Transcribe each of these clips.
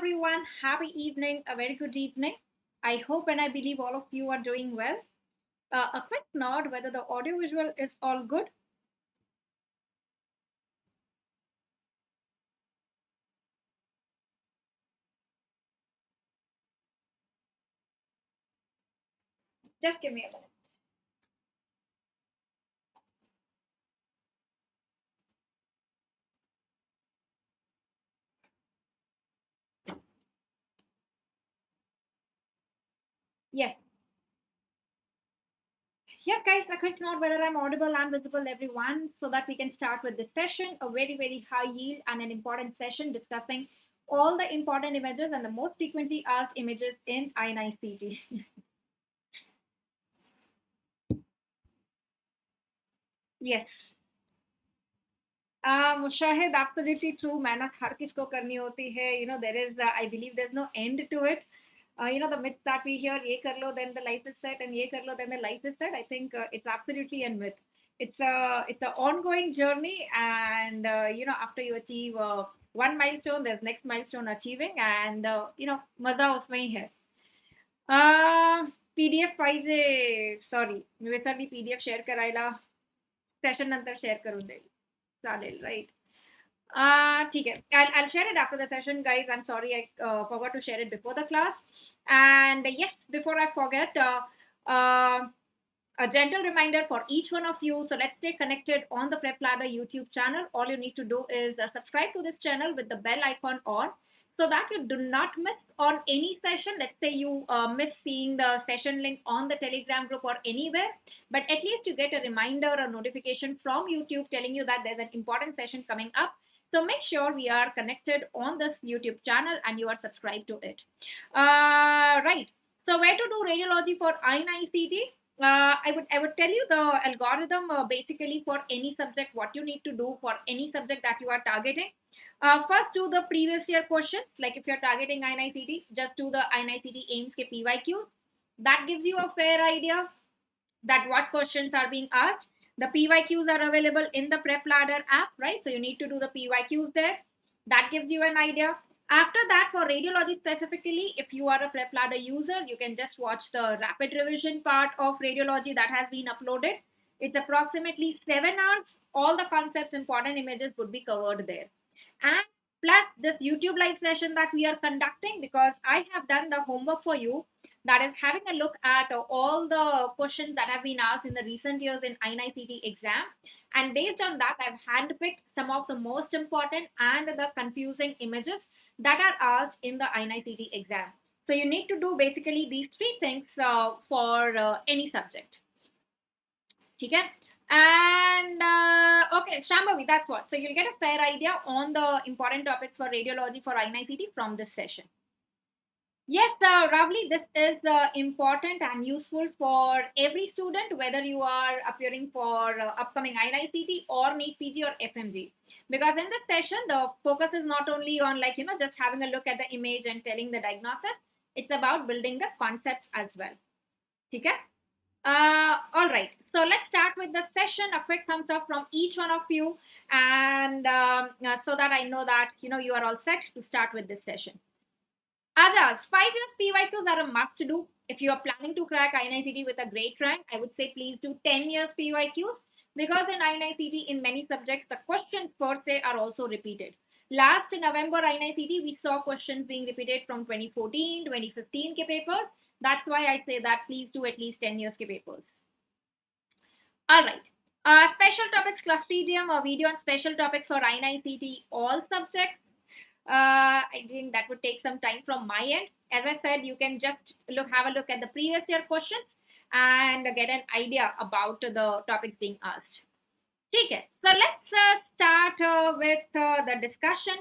everyone. Happy evening. A very good evening. I hope and I believe all of you are doing well. A quick nod whether the audio visual is all good. Just give me a minute. Yes. Yes, guys, a quick note whether I'm audible and visible, everyone, so that we can start with this session. A very, very high yield and an important session discussing all the important images and the most frequently asked images in INI-CET. Yes. Shahid, absolutely true. मेहनत हर किसको करनी होती है. There is, I believe, there's no end to it. The myth that we hear, ye kar lo, then the life is set, and ye kar lo, then the life is set. I think it's absolutely a myth. It's a ongoing journey, and after you achieve one milestone, there's next milestone achieving, and मजा उसमें ही है. PDF पाहिजे. Sorry, मी विसरली PDF share करायला. Session नंतर share करून देईल. चालेल, right? ठीक है. I'll share it after the session, guys. I'm sorry I forgot to share it before the class. And yes, before I forget, a gentle reminder for each one of you. So let's stay connected on the PrepLadder YouTube channel. All you need to do is subscribe to this channel with the bell icon on, so that you do not miss on any session. Let's say you miss seeing the session link on the Telegram group or anywhere, but at least you get a reminder or notification from YouTube telling you that there's an important session coming up. So make sure we are connected on this YouTube channel and you are subscribed to it. Right. So where to do radiology for INI-CET? I would tell you the algorithm basically for any subject, what you need to do for any subject that you are targeting. First, do the previous year questions. Like if you're targeting INI-CET, just do the INI-CET AIMS ke PYQs. That gives you a fair idea that what questions are being asked. The PYQs are available in the PrepLadder app, right? So you need to do the PYQs there. That gives you an idea. After that, for radiology specifically, if you are a PrepLadder user, you can just watch the rapid revision part of radiology that has been uploaded. It's approximately 7 hours. All the concepts, important images would be covered there. And plus this YouTube live session that we are conducting, because I have done the homework for you, that is having a look at all the questions that have been asked in the recent years in INI-CET exam. And based on that, I've handpicked some of the most important and the confusing images that are asked in the INI-CET exam. So you need to do basically these three things for any subject. Okay? And okay, Shambhavi, that's what. So you'll get a fair idea on the important topics for radiology for INI-CET from this session. Yes, Ravli, this is important and useful for every student, whether you are appearing for upcoming INI-CET or NEET PG or FMG. Because in this session, the focus is not only on just having a look at the image and telling the diagnosis. It's about building the concepts as well. Okay? All right, so let's start with the session. A quick thumbs up from each one of you, and so that I know that you are all set to start with this session. Ajas, 5 years PYQs are a must do. If you are planning to crack INI-CET with a great rank, I would say please do 10 years PYQs, because in INI-CET in many subjects the questions per se are also repeated. Last November INI-CET we saw questions being repeated from 2014, 2015 ke papers. That's why I say that please do at least 10 years ke papers. All right. Special topics Clostridium or video on special topics for INI-CET all subjects. I think that would take some time from my end. As I said, you can just have a look at the previous year questions and get an idea about the topics being asked. Okay, so let's start with the discussion.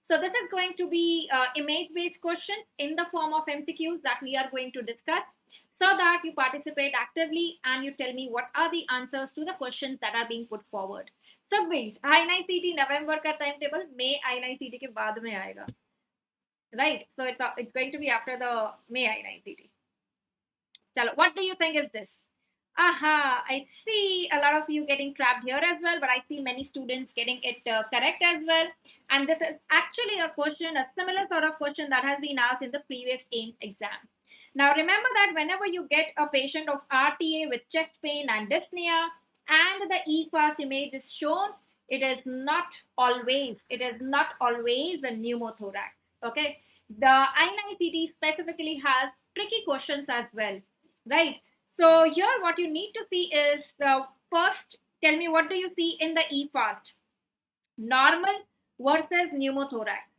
So this is going to be image-based questions in the form of MCQs that we are going to discuss, so that you participate actively and you tell me what are the answers to the questions that are being put forward. So INI-CET November ka timetable May INI-CET ke baad mein aayega, right? So it's going to be after the May INI-CET. Chalo, what do you think is this? Aha, I see a lot of you getting trapped here as well, but I see many students getting it correct as well. And this is actually a question, a similar sort of question that has been asked in the previous AIMS exam. Now, remember that whenever you get a patient of RTA with chest pain and dyspnea and the EFAST image is shown, it is not always a pneumothorax. Okay. The INI-CET specifically has tricky questions as well, right? So here what you need to see is first tell me what do you see in the EFAST? Normal versus pneumothorax.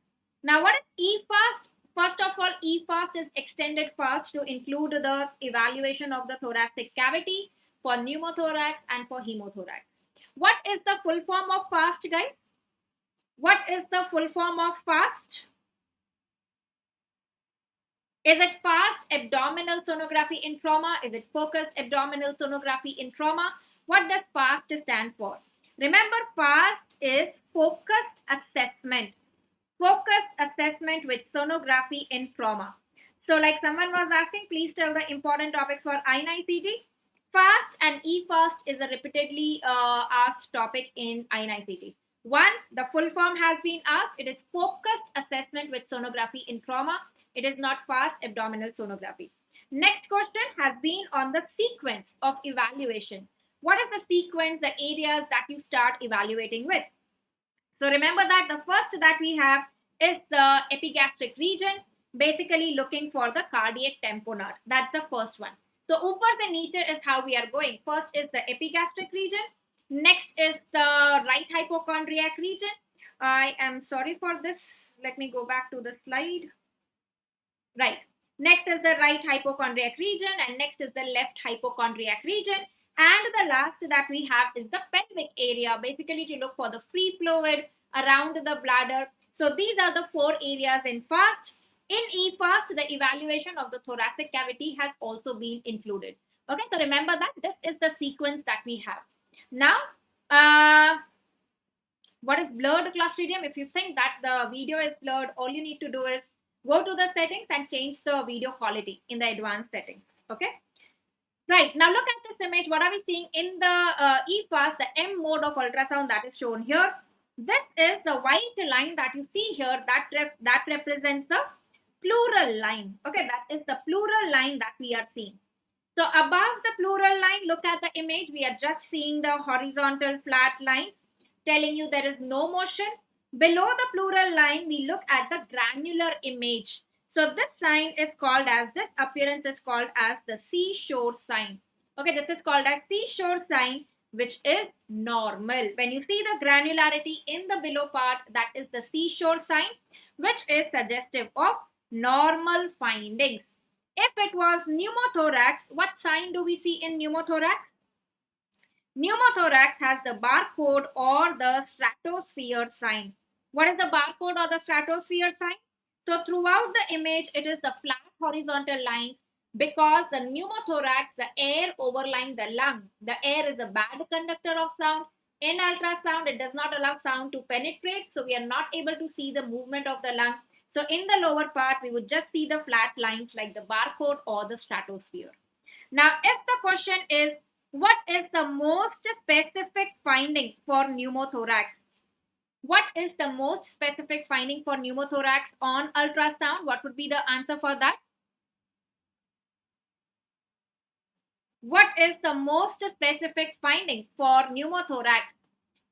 Now what is EFAST? First of all, EFAST is extended fast to include the evaluation of the thoracic cavity for pneumothorax and for hemothorax. What is the full form of FAST, guys? What is the full form of FAST? Is it fast abdominal sonography in trauma? Is it focused abdominal sonography in trauma? What does FAST stand for? Remember, FAST is focused assessment. Focused assessment with sonography in trauma. So like someone was asking, please tell the important topics for INI-CET. FAST and EFAST is a repeatedly asked topic in INI-CET. One, the full form has been asked. It is focused assessment with sonography in trauma. It is not fast abdominal sonography. Next question has been on the sequence of evaluation. What is the sequence, the areas that you start evaluating with? So remember that the first that we have is the epigastric region, basically looking for the cardiac tamponade. That's the first one. So upar se niche is how we are going. First is the epigastric region. Next is the right hypochondriac region. I am sorry for this. Let me go back to the slide. Right. Next is the right hypochondriac region, and next is the left hypochondriac region. And the last that we have is the pelvic area, basically to look for the free fluid around the bladder. So these are the 4 areas in FAST. In EFAST, the evaluation of the thoracic cavity has also been included. Okay, so remember that this is the sequence that we have. Now, what is blurred Clostridium? If you think that the video is blurred, all you need to do is go to the settings and change the video quality in the advanced settings. Okay. Right. Now look at this image. What are we seeing in the EFAST, the M mode of ultrasound that is shown here? This is the white line that you see here that represents the pleural line. Okay, that is the pleural line that we are seeing. So above the pleural line, look at the image. We are just seeing the horizontal flat lines telling you there is no motion. Below the pleural line, we look at the granular image. So this sign is called as, this appearance is called as the seashore sign. Okay, this is called as seashore sign, which is normal. When you see the granularity in the below part, that is the seashore sign, which is suggestive of normal findings. If it was pneumothorax, what sign do we see in pneumothorax? Pneumothorax has the barcode or the stratosphere sign. What is the barcode or the stratosphere sign? So throughout the image, it is the flat horizontal lines because the pneumothorax, the air overlying the lung, the air is a bad conductor of sound. In ultrasound, it does not allow sound to penetrate. So we are not able to see the movement of the lung. So in the lower part, we would just see the flat lines like the barcode or the stratosphere. Now, if the question is, what is the most specific finding for pneumothorax? What is the most specific finding for pneumothorax on ultrasound? What would be the answer for that? What is the most specific finding for pneumothorax?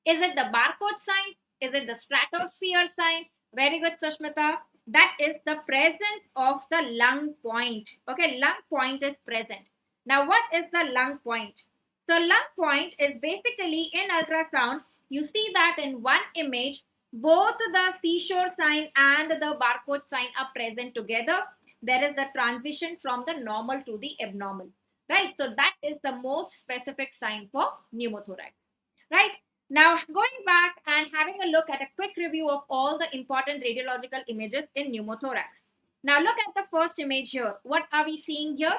Is it the barcode sign? Is it the stratosphere sign? Very good, Sushmita. That is the presence of the lung point. Okay, lung point is present. Now, what is the lung point? So, lung point is basically in ultrasound, you see that in one image, both the seashore sign and the barcode sign are present together. There is the transition from the normal to the abnormal, right? So, that is the most specific sign for pneumothorax, right? Now, going back and having a look at a quick review of all the important radiological images in pneumothorax. Now, look at the first image here. What are we seeing here?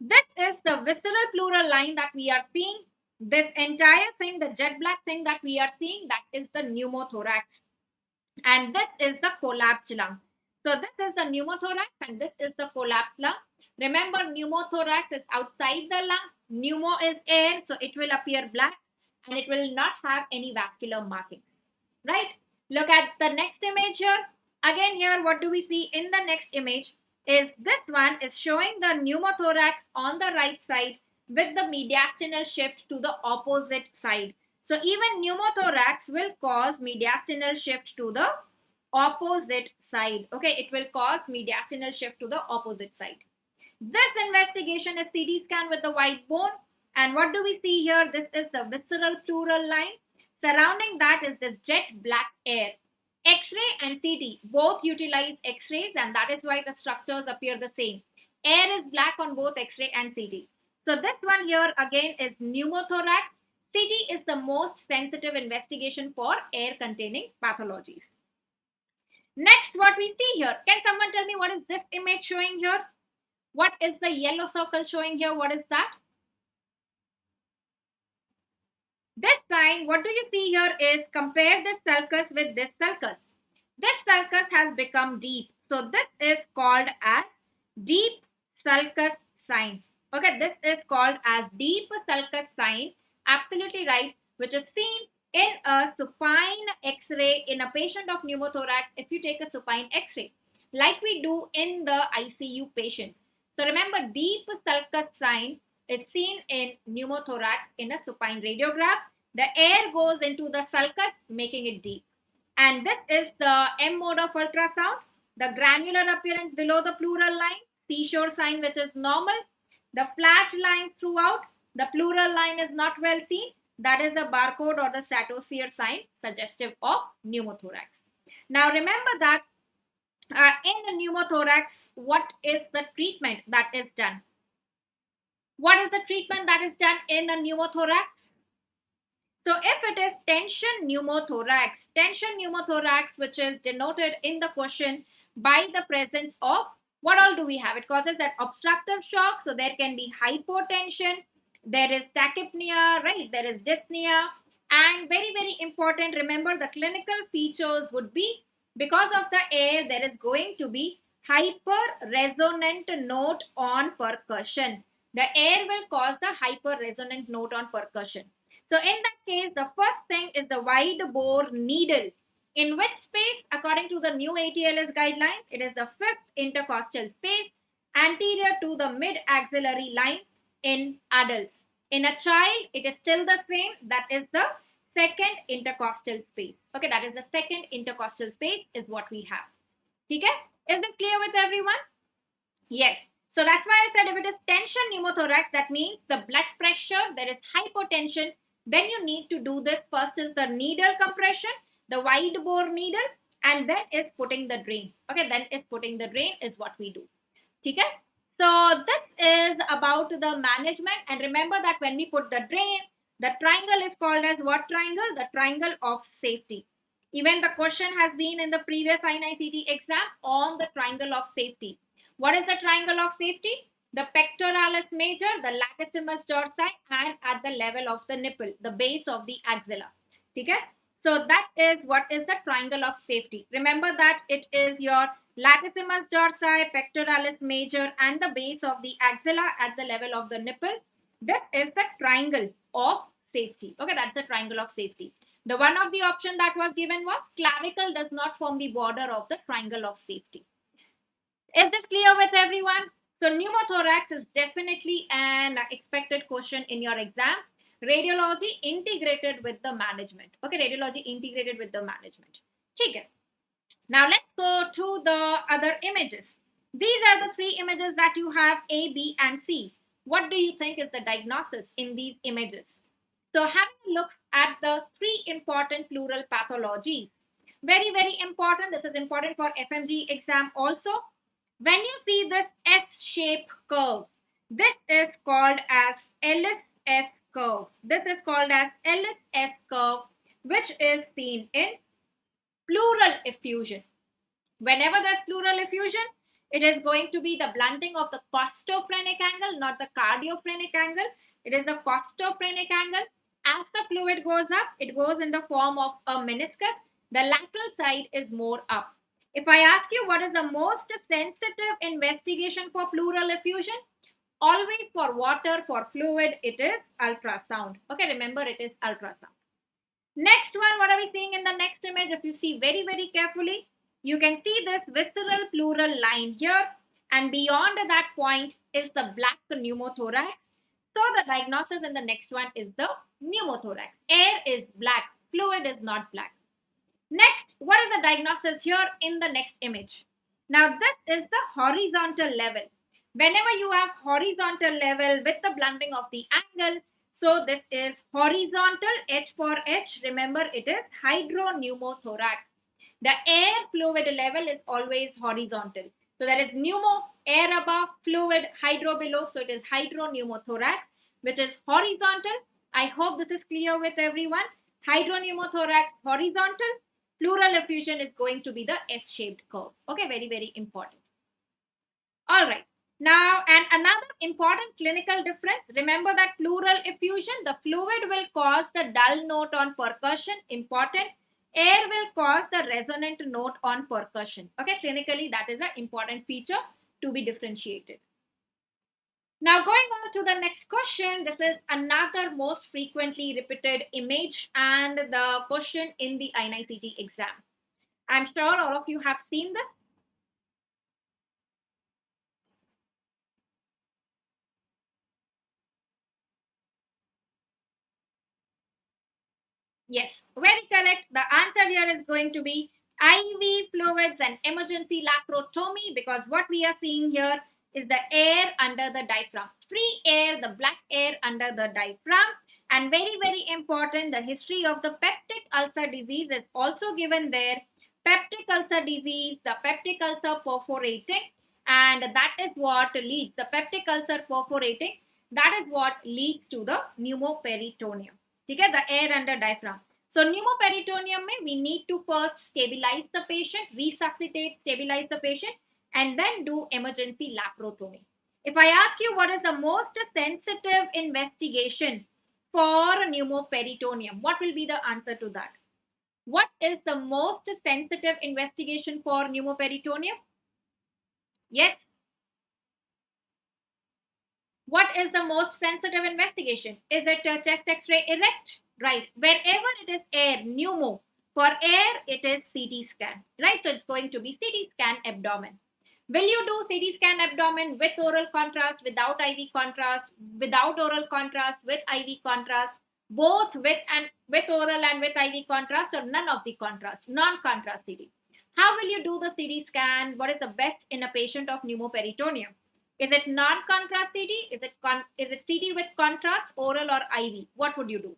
This is the visceral pleural line that we are seeing. This entire thing, the jet black thing that we are seeing, that is the pneumothorax. And this is the collapsed lung. So this is the pneumothorax and this is the collapsed lung. Remember, pneumothorax is outside the lung. Pneumo is air, so it will appear black and it will not have any vascular markings. Right? Look at the next image here. Again here, what do we see in the next image is this one is showing the pneumothorax on the right side with the mediastinal shift to the opposite side. So even pneumothorax will cause mediastinal shift to the opposite side. Okay, it will cause mediastinal shift to the opposite side. This investigation is CT scan with the white bone. And what do we see here? This is the visceral pleural line. Surrounding that is this jet black air. X-ray and CT both utilize X-rays and that is why the structures appear the same. Air is black on both X-ray and CT. So this one here again is pneumothorax. CT is the most sensitive investigation for air containing pathologies. Next, what we see here. Can someone tell me what is this image showing here? What is the yellow circle showing here? What is that? This sign, what do you see here is compare this sulcus with this sulcus. This sulcus has become deep. So this is called as deep sulcus sign. Okay, this is called as deep sulcus sign. Absolutely right, which is seen in a supine X-ray in a patient of pneumothorax if you take a supine X-ray, like we do in the ICU patients. So remember, deep sulcus sign is seen in pneumothorax in a supine radiograph. The air goes into the sulcus, making it deep. And this is the M mode of ultrasound. The granular appearance below the pleural line, seashore sign which is normal. The flat lines throughout, the pleural line is not well seen. That is the barcode or the stratosphere sign suggestive of pneumothorax. Now remember that in pneumothorax, what is the treatment that is done? What is the treatment that is done in a pneumothorax? So if it is tension pneumothorax, which is denoted in the question by the presence of, what all do we have? It causes that obstructive shock. So there can be hypotension, there is tachypnea, right? There is dyspnea. And very, very important, remember the clinical features would be, because of the air, there is going to be hyper-resonant note on percussion. The air will cause the hyper-resonant note on percussion. So in that case, the first thing is the wide bore needle. In which space? According to the new ATLS guidelines, it is the fifth intercostal space anterior to the mid-axillary line in adults. In a child, it is still the same. That is the second intercostal space. Okay, that is the second intercostal space is what we have. Okay? Is this clear with everyone? Yes. So that's why I said if it is tension pneumothorax, that means the blood pressure, there is hypotension. Then you need to do this. First is the needle compression, the wide bore needle, and then is putting the drain. Okay, then is putting the drain is what we do. Okay? So this is about the management. And remember that when we put the drain, the triangle is called as what triangle? The triangle of safety. Even the question has been in the previous INI-CET exam on the triangle of safety. What is the triangle of safety? The pectoralis major, the latissimus dorsi, and at the level of the nipple, the base of the axilla. Okay? So that is what is the triangle of safety. Remember that it is your latissimus dorsi, pectoralis major, and the base of the axilla at the level of the nipple. This is the triangle of safety. Okay, that's the triangle of safety. The one of the option that was given was clavicle does not form the border of the triangle of safety. Is this clear with everyone? So pneumothorax is definitely an expected question in your exam. Radiology integrated with the management. Okay, radiology integrated with the management. Okay. Now let's go to the other images. These are the three images that you have, A, B, and C. What do you think is the diagnosis in these images? So having a look at the three important pleural pathologies. Very, very important. This is important for FMG exam also. When you see this S-shaped curve, this is called as Ellis-S curve. This is called as Ellis-S curve, which is seen in pleural effusion. Whenever there's pleural effusion, it is going to be the blunting of the costophrenic angle, not the cardiophrenic angle. It is the costophrenic angle. As the fluid goes up, it goes in the form of a meniscus. The lateral side is more up. If I ask you what is the most sensitive investigation for pleural effusion, always for water, for fluid, it is ultrasound. Okay, remember it is ultrasound. Next one, what are we seeing in the next image? If you see very, very carefully, you can see this visceral pleural line here, and beyond that point is the black pneumothorax. So the diagnosis in the next one is the pneumothorax. Air is black, fluid is not black. Next, what is the diagnosis here in the next image? Now, this is the horizontal level. Whenever you have horizontal level with the blunting of the angle, so this is horizontal, H for H. Remember, it is hydropneumothorax. The air fluid level is always horizontal. So there is pneumo, air above, fluid, hydro below. So it is hydropneumothorax, which is horizontal. I hope this is clear with everyone. Hydropneumothorax, horizontal. Pleural effusion is going to be the S-shaped curve. Okay, very, very important. All right. Now, and another important clinical difference, remember that pleural effusion, the fluid will cause the dull note on percussion, important. Air will cause the resonant note on percussion. Okay, clinically that is an important feature to be differentiated. Now going on to the next question, this is another most frequently repeated image and the question in the INI-CET exam. I'm sure all of you have seen this. Yes, very correct. The answer here is going to be IV fluids and emergency laparotomy, because what we are seeing here is the air under the diaphragm. Free air, the black air under the diaphragm. And very, very important, the history of the peptic ulcer disease is also given there. Peptic ulcer disease, the peptic ulcer perforating, and that is what leads, the peptic ulcer perforating, that is what leads to the pneumoperitoneum. Okay, the air under diaphragm. So pneumoperitoneum mein we need to first stabilize the patient, resuscitate, stabilize the patient, and then do emergency laparotomy. If I ask you what is the most sensitive investigation for pneumoperitoneum, what will be the answer to that? What is the most sensitive investigation for pneumoperitoneum? Yes. What is the most sensitive investigation? Is it a chest x-ray erect? Right. Wherever it is air, pneumo. For air, it is CT scan. Right. So it's going to be CT scan abdomen. Will you do CT scan abdomen with oral contrast, without IV contrast, without oral contrast, with IV contrast, both with oral and with IV contrast, or none of the contrast, non-contrast CT? How will you do the CT scan? What is the best in a patient of pneumoperitoneum? Is it non-contrast CT? Is it CT with contrast, oral or IV? What would you do?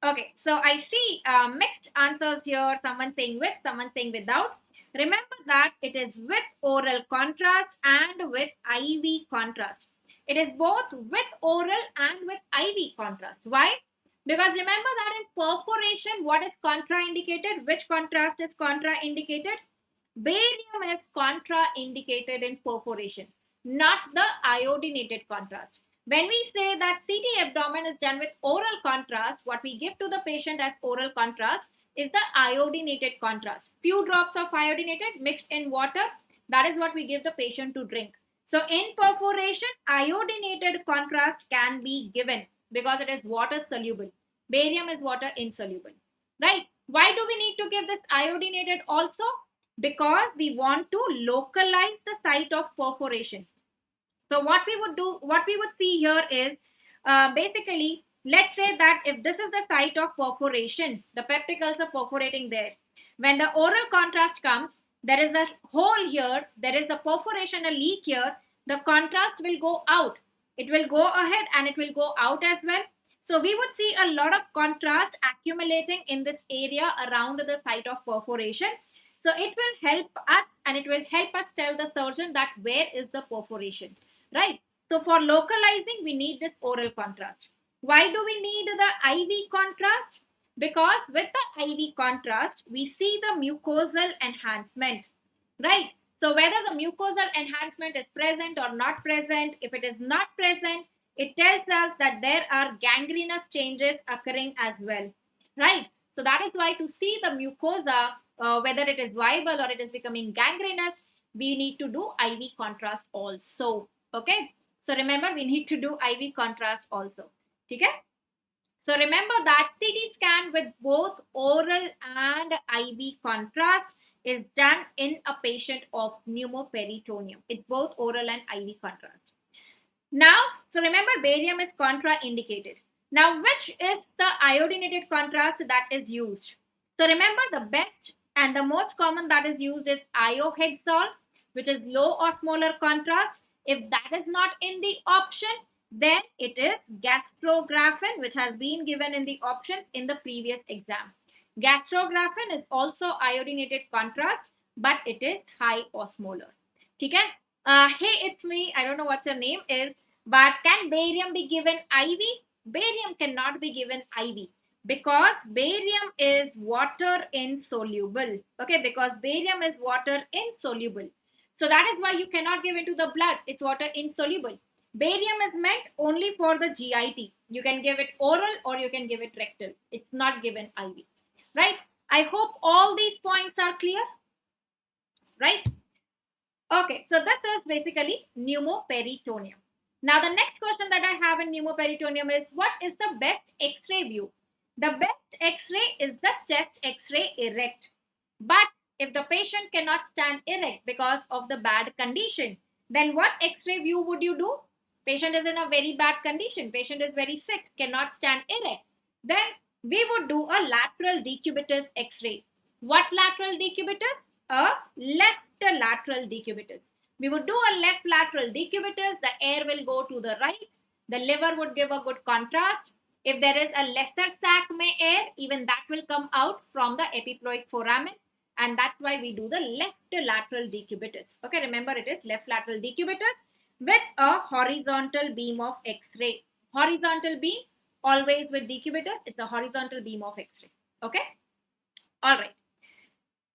Okay, so I see mixed answers here. Someone saying with, someone saying without. Remember that it is with oral contrast and with IV contrast. It is both with oral and with IV contrast. Why? Because remember that in perforation, what is contraindicated? Which contrast is contraindicated? Barium is contraindicated in perforation, not the iodinated contrast. When we say that CT abdomen is done with oral contrast, what we give to the patient as oral contrast is the iodinated contrast. Few drops of iodinated mixed in water, that is what we give the patient to drink. So in perforation, iodinated contrast can be given because it is water soluble. Barium is water insoluble, right? Why do we need to give this iodinated also? Because we want to localize the site of perforation. So what we would see here is basically, let's say that if this is the site of perforation, the peptic ulcer perforating there, when the oral contrast comes, there is a hole here, there is a perforation, a leak here, the contrast will go out. It will go ahead and it will go out as well. So we would see a lot of contrast accumulating in this area around the site of perforation. So it will help us, and it will help us tell the surgeon that where is the perforation, right? So for localizing, we need this oral contrast. Why do we need the IV contrast? Because with the IV contrast, we see the mucosal enhancement, right? So whether the mucosal enhancement is present or not present, if it is not present, it tells us that there are gangrenous changes occurring as well, right? So that is why to see the mucosa, whether it is viable or it is becoming gangrenous, we need to do IV contrast also. Okay. So remember, we need to do IV contrast also. Okay. So remember that CT scan with both oral and IV contrast is done in a patient of pneumoperitoneum. It's both oral and IV contrast. Now, so remember, barium is contraindicated. Now, which is the iodinated contrast that is used? So remember, the best and the most common that is used is iohexol, which is low osmolar contrast. If that is not in the option, then it is gastrographin, which has been given in the options in the previous exam. Gastrographin is also iodinated contrast, but it is high osmolar. Okay? Hey, it's me. I don't know what your name is, but can barium be given IV? Barium cannot be given IV because barium is water insoluble. Okay, because barium is water insoluble. So that is why you cannot give into the blood. It's water insoluble. Barium is meant only for the GIT. You can give it oral or you can give it rectal. It's not given IV. Right? I hope all these points are clear. Right? Okay, so this is basically pneumoperitoneum. Now, the next question that I have in pneumoperitoneum is, what is the best X-ray view? The best X-ray is the chest X-ray erect. But if the patient cannot stand erect because of the bad condition, then what X-ray view would you do? Patient is in a very bad condition. Patient is very sick, cannot stand erect. Then we would do a lateral decubitus X-ray. What lateral decubitus? A left lateral decubitus. We would do a left lateral decubitus. The air will go to the right. The liver would give a good contrast. If there is a lesser sac may air, even that will come out from the epiploic foramen. And that's why we do the left lateral decubitus. Okay, remember it is left lateral decubitus with a horizontal beam of X-ray. Horizontal beam, always with decubitus, it's a horizontal beam of X-ray. Okay, all right.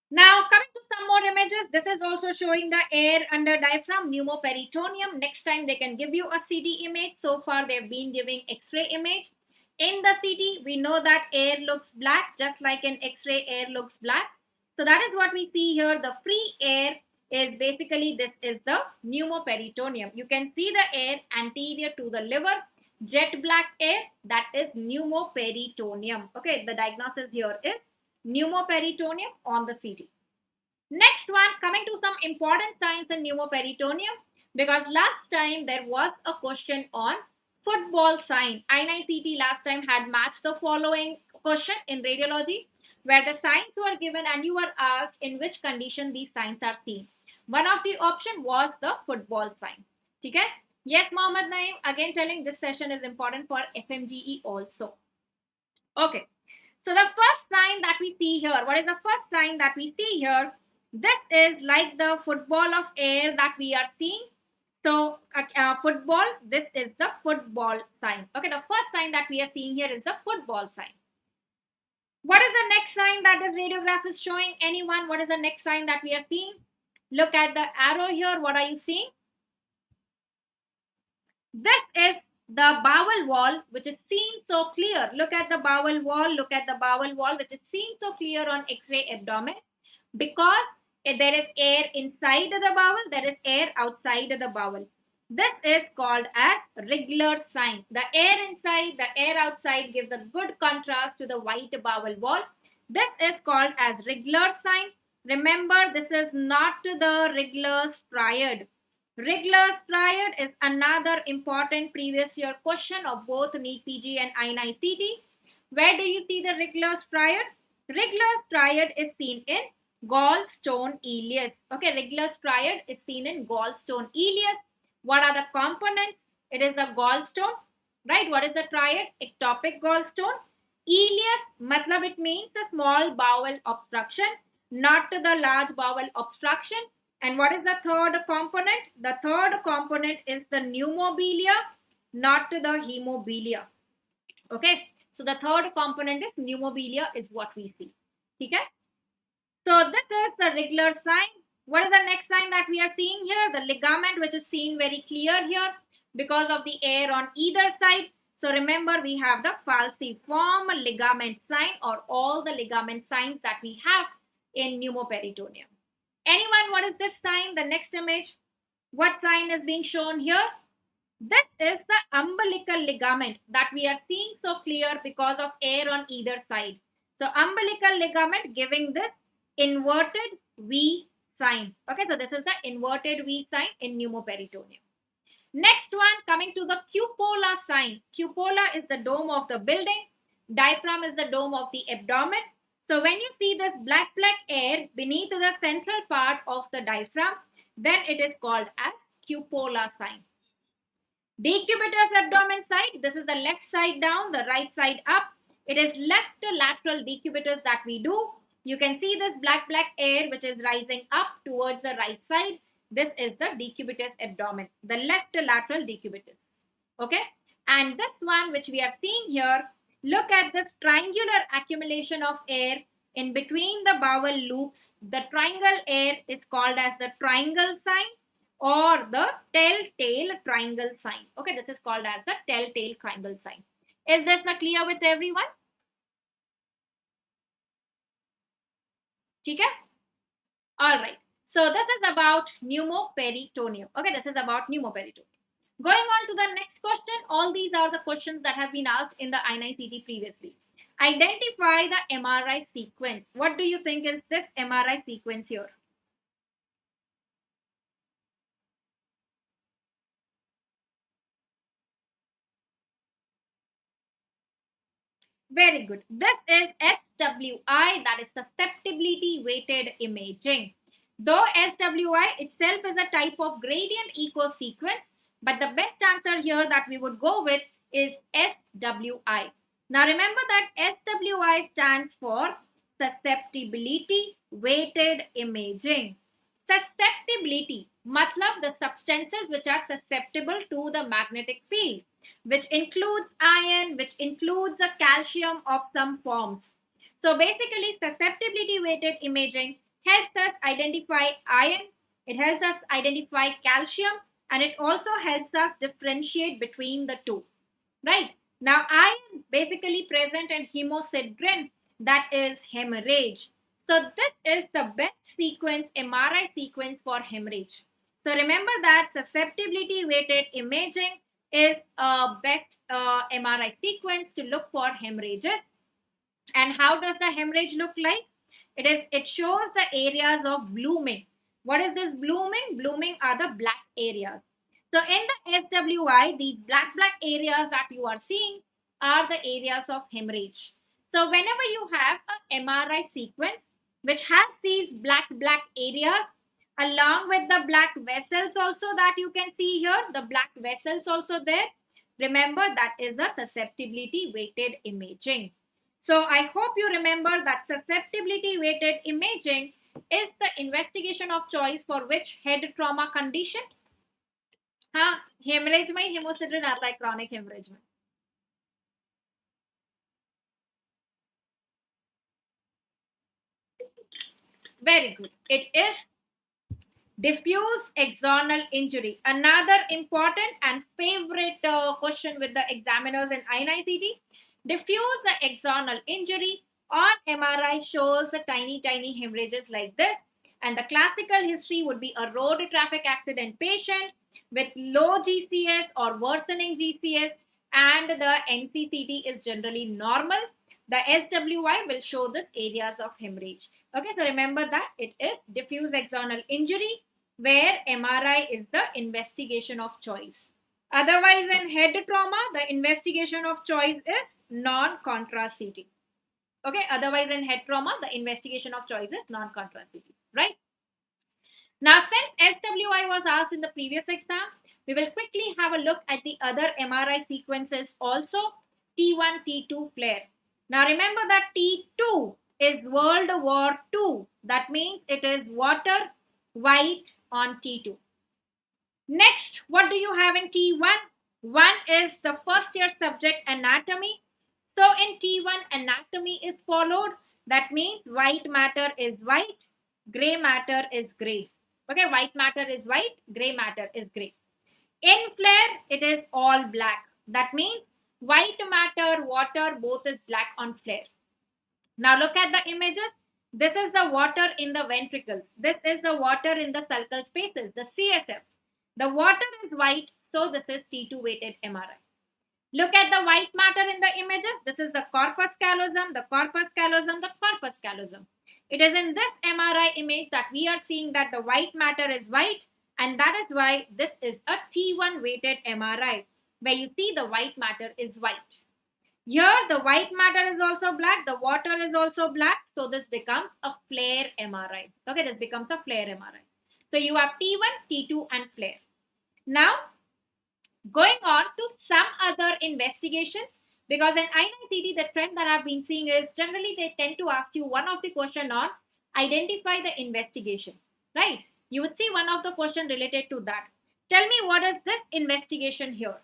Now, coming to some more images, this is also showing the air under diaphragm, pneumoperitoneum. Next time they can give you a CT image. So far, they've been giving X-ray image. In the CT, we know that air looks black, just like in X-ray, air looks black. So that is what we see here. The free air is basically, this is the pneumoperitoneum. You can see the air anterior to the liver, jet black air, that is pneumoperitoneum. Okay, the diagnosis here is pneumoperitoneum on the CT. Next one, coming to some important signs in pneumoperitoneum, because last time there was a question on football sign. INI-CET last time had matched the following question in radiology, where the signs were given and you were asked in which condition these signs are seen. One of the option was the football sign. Okay? Yes, Mohammed Naeem, again telling this session is important for FMGE also. Okay. So the first sign that we see here, what is the first sign that we see here? This is like the football of air that we are seeing. So football, this is the football sign. Okay, the first sign that we are seeing here is the football sign. What is the next sign that this radiograph is showing? Anyone? What is the next sign that we are seeing? Look at the arrow here. What are you seeing? This is the bowel wall, which is seen so clear. Look at the bowel wall. Look at the bowel wall, which is seen so clear on X-ray abdomen. Because if there is air inside the bowel, there is air outside the bowel. This is called as Wriggler sign. The air inside, the air outside gives a good contrast to the white bowel wall. This is called as Wriggler sign. Remember, this is not the Wriggler's triad. Wriggler's triad is another important previous year question of both NEET PG and INI-CET. Where do you see the Wriggler's triad? Wriggler's triad is seen in gallstone ileus. Okay, Wriggler's triad is seen in gallstone ileus. What are the components? It is the gallstone, right? What is the triad? Ectopic gallstone. Ileus, matlab it means the small bowel obstruction, not the large bowel obstruction. And what is the third component? The third component is the pneumobilia, not the hemobilia. Okay, so the third component is pneumobilia is what we see. Okay, so this is the Wriggler sign. What is the next sign that we are seeing here? The ligament, which is seen very clear here because of the air on either side. So remember, we have the falciform ligament sign, or all the ligament signs that we have in pneumoperitoneum. Anyone, what is this sign? The next image. What sign is being shown here? This is the umbilical ligament that we are seeing so clear because of air on either side. So umbilical ligament giving this inverted V sign. Okay, so this is the inverted V sign in pneumoperitoneum. Next one, coming to the cupola sign. Cupola is the dome of the building. Diaphragm is the dome of the abdomen. So when you see this black air beneath the central part of the diaphragm, then it is called as cupola sign. Decubitus abdomen side, this is the left side down, the right side up. It is left lateral decubitus that we do. You can see this black air which is rising up towards the right side. This is the decubitus abdomen, the left lateral decubitus. Okay, and this one which we are seeing here, look at this triangular accumulation of air in between the bowel loops. The triangle air is called as the triangle sign or the telltale triangle sign. Okay, this is called as the telltale triangle sign. Is this not clear with everyone? Okay? All right. So this is about pneumoperitoneum. Okay, this is about pneumoperitoneum. Going on to the next question. All these are the questions that have been asked in the INI-CET previously. Identify the MRI sequence. What do you think is this MRI sequence here? Very good. This is SWI, that is susceptibility weighted imaging. Though SWI itself is a type of gradient echo sequence, but the best answer here that we would go with is SWI. Now remember that SWI stands for susceptibility weighted imaging. Susceptibility, matlab the substances which are susceptible to the magnetic field, which includes iron, which includes a calcium of some forms. So basically, susceptibility weighted imaging helps us identify iron, it helps us identify calcium, and it also helps us differentiate between the two. Right? Now, iron basically present in hemosiderin, that is hemorrhage. So this is the best sequence, MRI sequence for hemorrhage. So remember that susceptibility weighted imaging is a best MRI sequence to look for hemorrhages. And how does the hemorrhage look like? It shows the areas of blooming. What is this blooming? Blooming are the black areas. So in the SWI, these black areas that you are seeing are the areas of hemorrhage. So whenever you have a MRI sequence which has these black areas along with the black vessels also that you can see here, the black vessels also there, remember that is the susceptibility weighted imaging. So I hope you remember that susceptibility weighted imaging is the investigation of choice for which head trauma condition? हाँ, hemorrhage में हेमोसिड्रिन आता है chronic hemorrhage में. Very good. It is diffuse axonal injury. Another important and favorite question with the examiners in INI-CET. Diffuse axonal injury on MRI shows a tiny hemorrhages like this. And the classical history would be a road traffic accident patient with low GCS or worsening GCS, and the NCCT is generally normal. The SWI will show this areas of hemorrhage. Okay, so remember that it is diffuse axonal injury where MRI is the investigation of choice. Otherwise, in head trauma, the investigation of choice is non-contrast CT. Okay, otherwise in head trauma, the investigation of choice is non-contrast CT, right? Now, since SWI was asked in the previous exam, we will quickly have a look at the other MRI sequences also. T1, T2 flare. Now, remember that T2 is World War II. That means it is water white on T2. Next, what do you have in T1? One is the first year subject anatomy. So, in T1, anatomy is followed. That means white matter is white, gray matter is gray. Okay, white matter is white, gray matter is gray. In flare, it is all black. That means White matter, water, both is black on flare. Now look at the images. This is the water in the ventricles. This is the water in the sulcal spaces, the CSF. The water is white, so this is T2 weighted MRI. Look at the white matter in the images. This is the corpus callosum, the corpus callosum, the corpus callosum. It is in this MRI image that we are seeing that the white matter is white, and that is why this is a T1 weighted MRI, where you see the white matter is white. Here, the white matter is also black, the water is also black, so this becomes a flare MRI. Okay, this becomes a flare MRI. So you have T1, T2, and flare. Now, going on to some other investigations, because in INI-CET, the trend that I've been seeing is generally they tend to ask you one of the question on identify the investigation, right? You would see one of the question related to that. Tell me, what is this investigation here?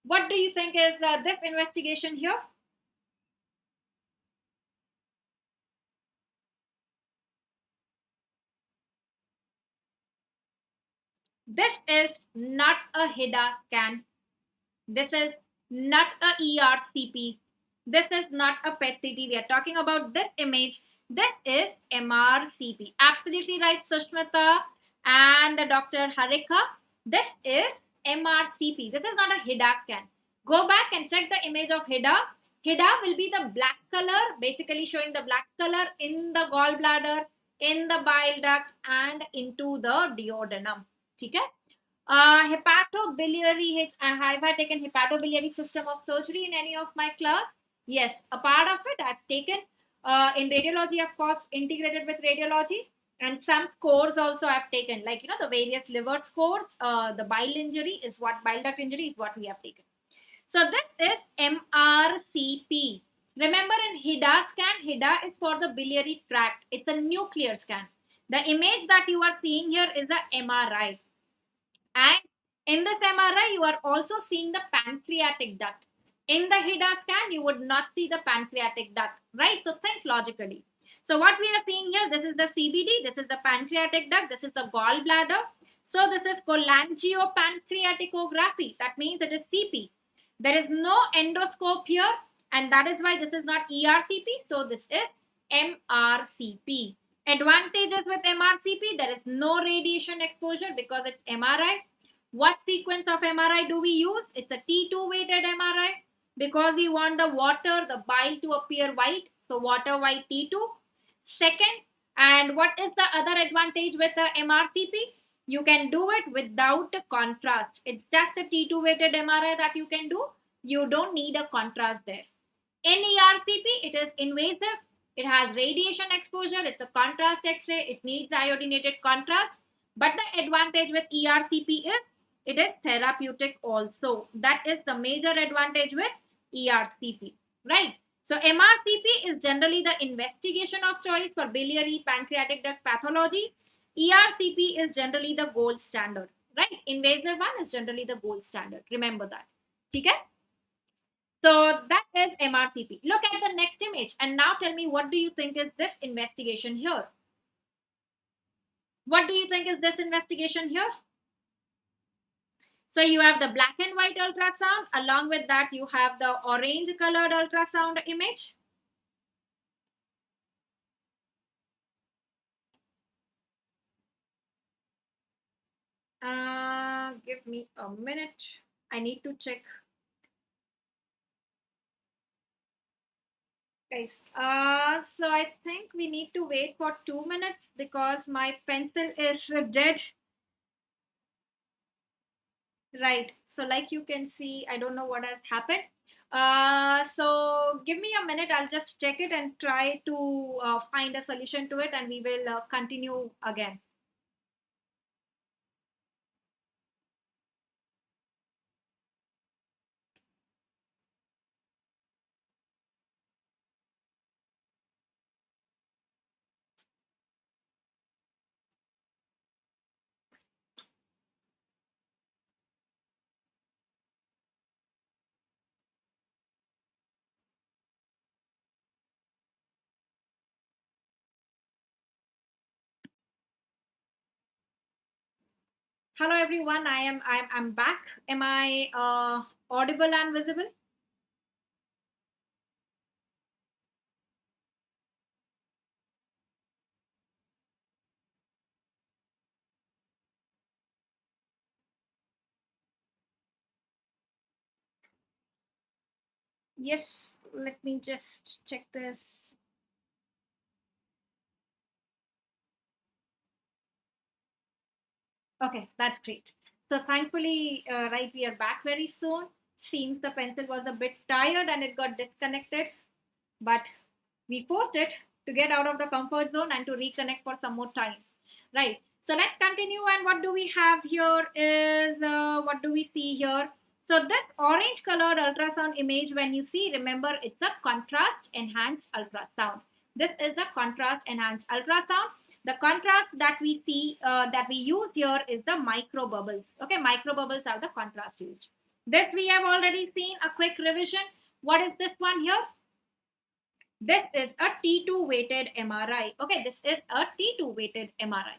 What do you think is this investigation here? This is not a HIDA scan. This is not a ERCP. This is not a PET-CT. We are talking about this image. This is MRCP. Absolutely right, Sushmita and Dr. Harika. This is MRCP. This is not a HIDA scan. Go back and check the image of HIDA. HIDA will be the black color, basically showing the black color in the gallbladder, in the bile duct, and into the duodenum. Okay? Hepatobiliary, have I taken hepatobiliary system of surgery in any of my class? Yes, a part of it I've taken. In radiology, of course, integrated with radiology, and some scores also I've taken, like the various liver scores. The bile duct injury is what we have taken. So this is MRCP. Remember, in HIDA scan, HIDA is for the biliary tract. It's a nuclear scan. The image that you are seeing here is a MRI. And in this MRI, you are also seeing the pancreatic duct. In the HIDA scan, you would not see the pancreatic duct, right? So think logically. So what we are seeing here, this is the CBD, this is the pancreatic duct, this is the gallbladder. So this is cholangiopancreaticography. That means it is CP. There is no endoscope here, and that is why this is not ERCP. So this is MRCP. Advantages with MRCP, there is no radiation exposure because it's MRI. What sequence of MRI do we use? It's a T2 weighted MRI because we want the water, the bile to appear white. So water white T2. Second, and what is the other advantage with the MRCP? You can do it without a contrast. It's just a T2 weighted MRI that you can do. You don't need a contrast there. In ERCP, it is invasive. It has radiation exposure. It's a contrast X-ray. It needs iodinated contrast. But the advantage with ERCP is it is therapeutic also. That is the major advantage with ERCP, right? So MRCP is generally the investigation of choice for biliary pancreatic duct pathologies. ERCP is generally the gold standard, right? Invasive one is generally the gold standard. Remember that. Okay? So that is MRCP. Look at the next image and now tell me, what do you think is this investigation here? What do you think is this investigation here? So you have the black and white ultrasound. Along with that, you have the orange colored ultrasound image. Give me a minute. I need to check. Guys, so I think we need to wait for 2 minutes because my pencil is dead. Right. So like you can see, I don't know what has happened. So give me a minute. I'll just check it and try to find a solution to it, and we will continue again. Hello everyone, I'm back. Am I audible and visible? Yes, let me just check this. Okay, that's great. So thankfully, right, we are back very soon. Seems the pencil was a bit tired and it got disconnected, but we forced it to get out of the comfort zone and to reconnect for some more time. Right. So let's continue. And what do we have here is what do we see here? So this orange colored ultrasound image, when you see, remember it's a contrast enhanced ultrasound. This is the contrast enhanced ultrasound. The contrast that we see, that we used here is the micro bubbles. Okay, micro bubbles are the contrast used. This we have already seen. A quick revision. What is this one here? This is a T2 weighted MRI. Okay, this is a T2 weighted MRI.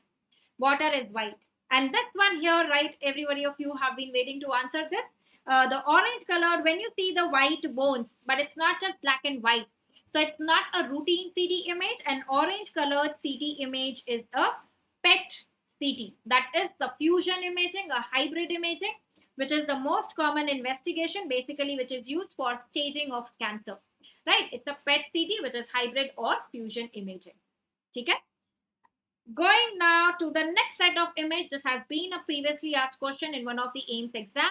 Water is white. And this one here, right, everybody of you have been waiting to answer this. The orange color, when you see the white bones, but it's not just black and white. So it's not a routine CT image. An orange colored CT image is a PET CT. That is the fusion imaging, a hybrid imaging, which is the most common investigation, basically, which is used for staging of cancer. Right? It's a PET CT, which is hybrid or fusion imaging. Okay? Going now to the next set of image. This has been a previously asked question in one of the AIMS exam.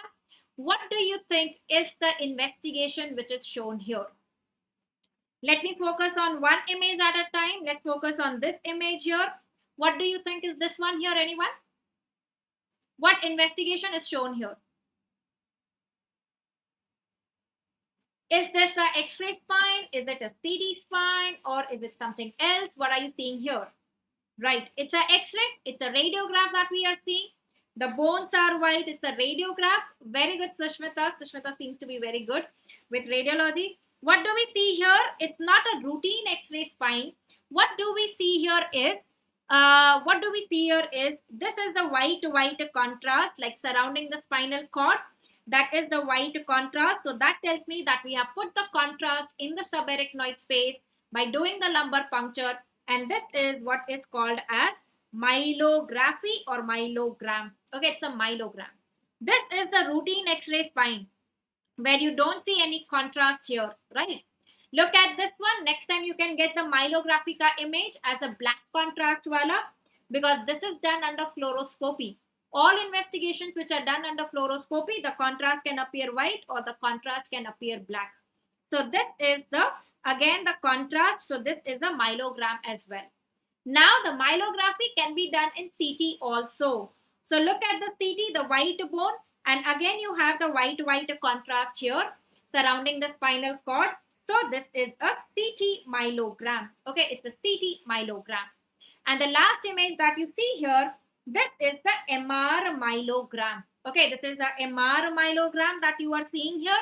What do you think is the investigation which is shown here? Let me focus on one image at a time. Let's focus on this image here. What do you think is this one here, anyone? What investigation is shown here? Is this the X-ray spine? Is it a CD spine? Or is it something else? What are you seeing here? Right, it's a X-ray, it's a radiograph that we are seeing. The bones are white, it's a radiograph. Very good, Sushmita. Sushmita seems to be very good with radiology. What do we see here? It's not a routine X-ray spine. What do we see here is, this is the white contrast like surrounding the spinal cord. That is the white contrast. So that tells me that we have put the contrast in the subarachnoid space by doing the lumbar puncture, and this is what is called as myelography or myelogram. Okay, it's a myelogram. This is the routine X-ray spine where you don't see any contrast here, right? Look at this one. Next time you can get the myelographica image as a black contrast wala, because this is done under fluoroscopy. All investigations which are done under fluoroscopy, the contrast can appear white or the contrast can appear black. So this is the, again, the contrast. So this is a myelogram as well. Now the myelography can be done in CT also. So look at the CT, the white bone, and again you have the white contrast here surrounding the spinal cord. So this is a CT myelogram. Okay, it's a CT myelogram. And the last image that you see here, this is the MR myelogram. Okay, this is a MR myelogram that you are seeing here,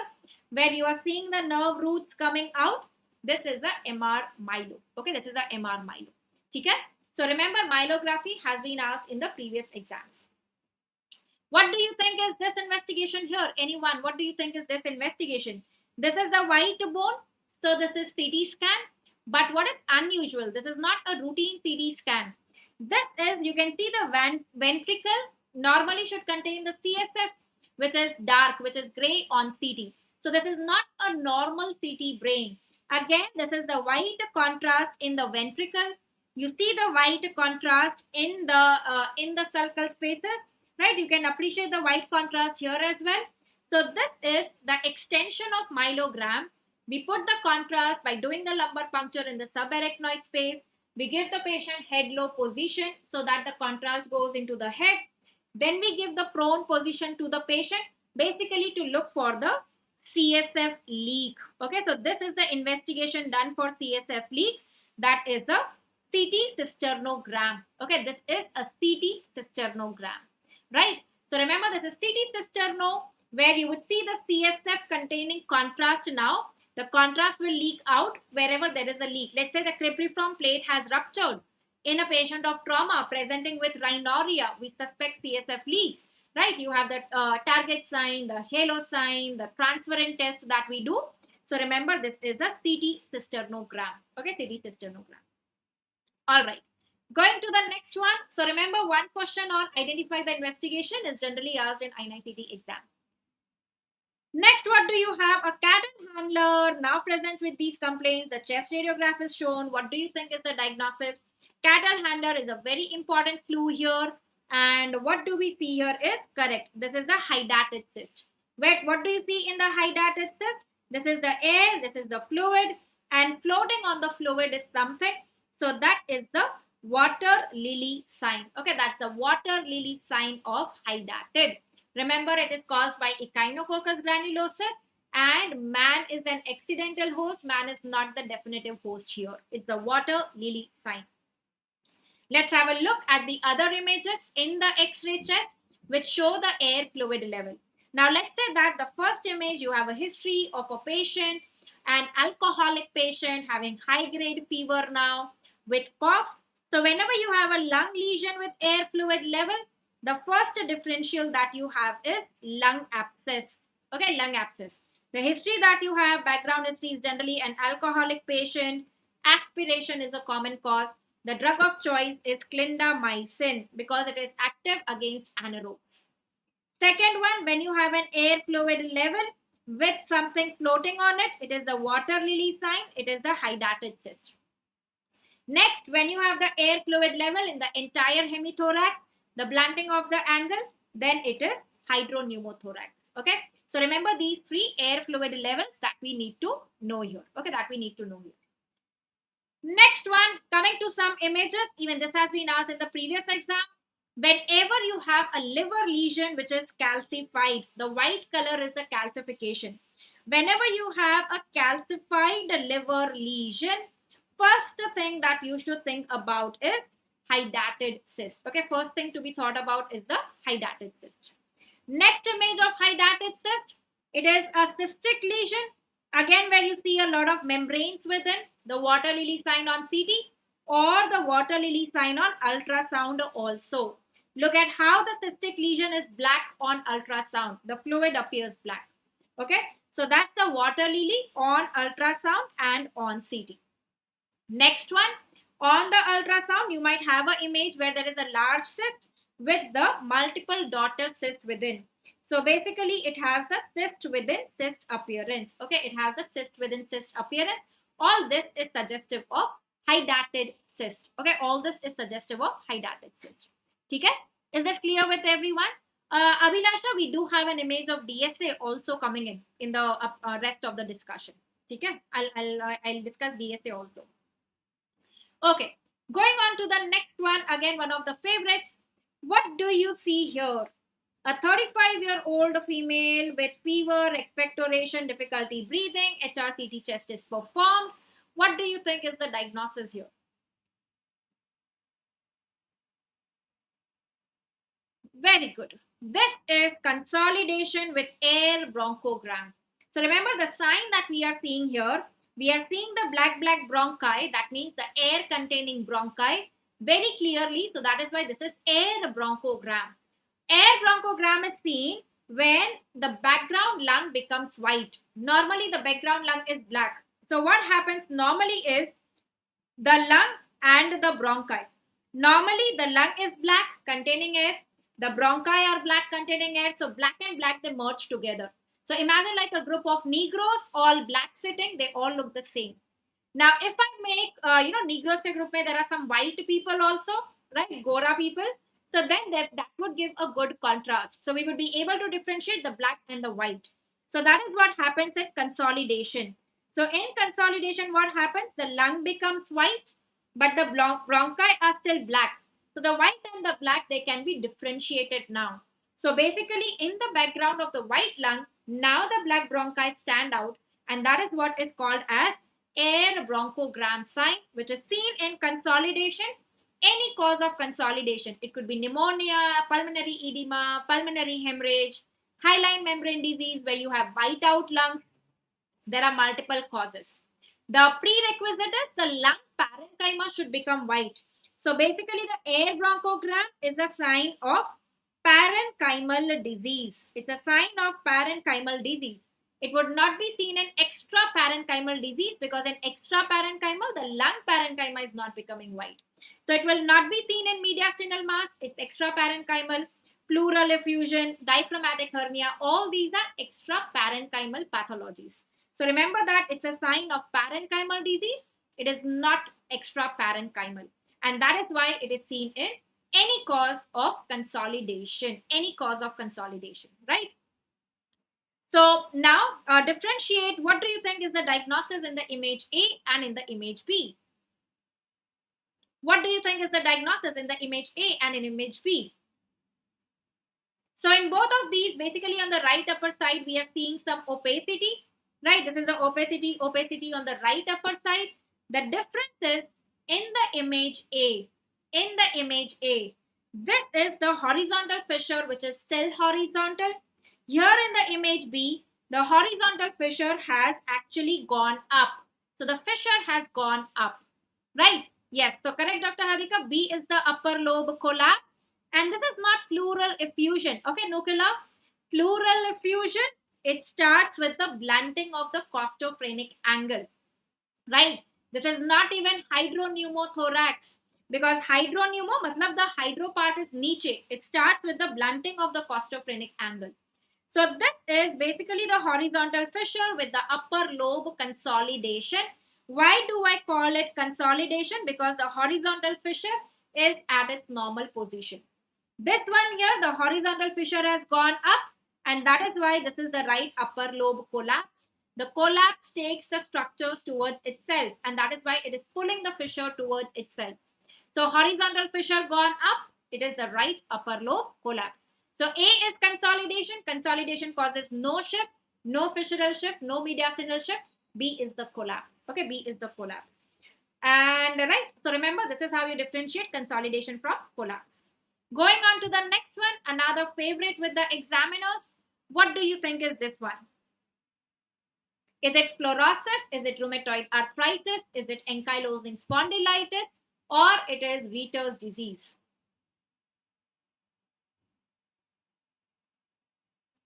where you are seeing the nerve roots coming out. This is the MR myelo. Okay, this is the MR myelo. Okay? So remember, myelography has been asked in the previous exams. What do you think is this investigation here? Anyone, what do you think is this investigation? This is the white bone. So this is CT scan. But what is unusual? This is not a routine CT scan. This is, you can see the ventricle normally should contain the CSF, which is dark, which is gray on CT. So this is not a normal CT brain. Again, this is the white contrast in the ventricle. You see the white contrast in the sulcal spaces, right? You can appreciate the white contrast here as well. So this is the extension of myelogram. We put the contrast by doing the lumbar puncture in the subarachnoid space. We give the patient head-low position so that the contrast goes into the head. Then we give the prone position to the patient, basically to look for the CSF leak. Okay, so this is the investigation done for CSF leak. That is the CT cisternogram. Okay, this is a CT cisternogram, right? So remember, this is CT cisterno, where you would see the CSF containing contrast now. The contrast will leak out wherever there is a leak. Let's say the cribriform plate has ruptured in a patient of trauma presenting with rhinorrhea. We suspect CSF leak. right? You have the target sign, the halo sign, the transferrin test that we do. So remember, this is a CT cysternogram. Okay, CT cysternogram. All right. Going to the next one. So remember, one question on identify the investigation is generally asked in INI-CET exam. Next, what do you have? A cattle handler now presents with these complaints. The chest radiograph is shown. What do you think is the diagnosis? Cattle handler is a very important clue here. And what do we see here is correct. This is the hydatid cyst. Wait, what do you see in the hydatid cyst? This is the air, this is the fluid, and floating on the fluid is something. So that is the water lily sign. Okay, that's the water lily sign of hydatid. Remember, it is caused by Echinococcus granulosus, and man is an accidental host. Man is not the definitive host here. It's the water lily sign. Let's have a look at the other images in the X-ray chest which show the air fluid level. Now, let's say that the first image, you have a history of a patient, an alcoholic patient having high-grade fever now with cough. So, whenever you have a lung lesion with air fluid level, the first differential that you have is lung abscess. Okay, lung abscess. The history that you have, background history is generally an alcoholic patient. Aspiration is a common cause. The drug of choice is clindamycin because it is active against anaerobes. Second one, when you have an air fluid level with something floating on it, it is the water lily sign. It is the hydatid cyst. Next, when you have the air fluid level in the entire hemithorax, the blunting of the angle, then it is hydropneumothorax. Okay. So remember these three air fluid levels that we need to know here. Okay, that we need to know here. Next one, coming to some images, even this has been asked in the previous exam. Whenever you have a liver lesion which is calcified, the white color is the calcification. Whenever you have a calcified liver lesion, first thing that you should think about is hydatid cyst. Okay, first thing to be thought about is the hydatid cyst. Next image of hydatid cyst, it is a cystic lesion. Again, where you see a lot of membranes within, the water lily sign on CT or the water lily sign on ultrasound also. Look at how the cystic lesion is black on ultrasound. The fluid appears black. Okay, so that's the water lily on ultrasound and on CT. Next one, on the ultrasound, you might have an image where there is a large cyst with the multiple daughter cyst within. So basically, it has the cyst within cyst appearance. Okay, it has the cyst within cyst appearance. All this is suggestive of hydatid cyst. Okay, all this is suggestive of hydatid cyst. Okay, is this clear with everyone? Abhilasha, we do have an image of DSA also coming in the rest of the discussion. Okay, I'll discuss DSA also. Okay, going on to the next one, again one of the favorites. What do you see here? A 35-year-old female with fever, expectoration, difficulty breathing, HRCT test is performed. What do you think is the diagnosis here? Very good. This is consolidation with air bronchogram. So remember the sign that we are seeing here. We are seeing the black bronchi. That means the air containing bronchi very clearly. So that is why this is air bronchogram. Air bronchogram is seen when the background lung becomes white. Normally the background lung is black. So what happens normally is the lung and the bronchi. Normally the lung is black containing air. The bronchi are black containing air. So black and black, they merge together. So imagine like a group of Negroes, all black sitting, they all look the same. Now, if I make, Negroes group, there are some white people also, right? Gora people. So then that would give a good contrast. So we would be able to differentiate the black and the white. So that is what happens in consolidation. So in consolidation, what happens? The lung becomes white, but the bronchi are still black. So the white and the black, they can be differentiated now. So basically in the background of the white lung, now the black bronchi stand out, and that is what is called as air bronchogram sign, which is seen in consolidation. Any cause of consolidation. It could be pneumonia, pulmonary edema, pulmonary hemorrhage, hyaline membrane disease where you have white out lungs. There are multiple causes. The prerequisite is the lung parenchyma should become white. So basically the air bronchogram is a sign of parenchymal disease. It's a sign of parenchymal disease. It would not be seen in extra parenchymal disease because in extra parenchymal, the lung parenchyma is not becoming white. So it will not be seen in mediastinal mass. It's extra parenchymal, pleural effusion, diaphragmatic hernia. All these are extra parenchymal pathologies. So remember that it's a sign of parenchymal disease. It is not extra parenchymal. And that is why it is seen in any cause of consolidation, right? So now differentiate, what do you think is the diagnosis in the image A and in the image B? What do you think is the diagnosis in the image A and in image B? So in both of these, basically on the right upper side, we are seeing some opacity, right? This is the opacity on the right upper side. The difference is in the image A, this is the horizontal fissure, which is still horizontal. Here in the image B, the horizontal fissure has actually gone up. So the fissure has gone up, right? Yes, so correct, Dr. Harika. B is the upper lobe collapse. And this is not pleural effusion. Okay, Nukila? Pleural effusion, it starts with the blunting of the costophrenic angle, right? This is not even hydropneumothorax because hydropneumo, matlab the hydro part is niche. It starts with the blunting of the costophrenic angle. So this is basically the horizontal fissure with the upper lobe consolidation. Why do I call it consolidation? Because the horizontal fissure is at its normal position. This one here, the horizontal fissure has gone up, and that is why this is the right upper lobe collapse. The collapse takes the structures towards itself, and that is why it is pulling the fissure towards itself. So horizontal fissure gone up, it is the right upper lobe collapse. So A is consolidation. Consolidation causes no shift, no fissural shift, no mediastinal shift. B is the collapse. Okay, B is the collapse. And right, so remember, this is how you differentiate consolidation from collapse. Going on to the next one, another favorite with the examiners. What do you think is this one? Is it fluorosis? Is it rheumatoid arthritis? Is it ankylosing spondylitis? Or it is Riter's disease?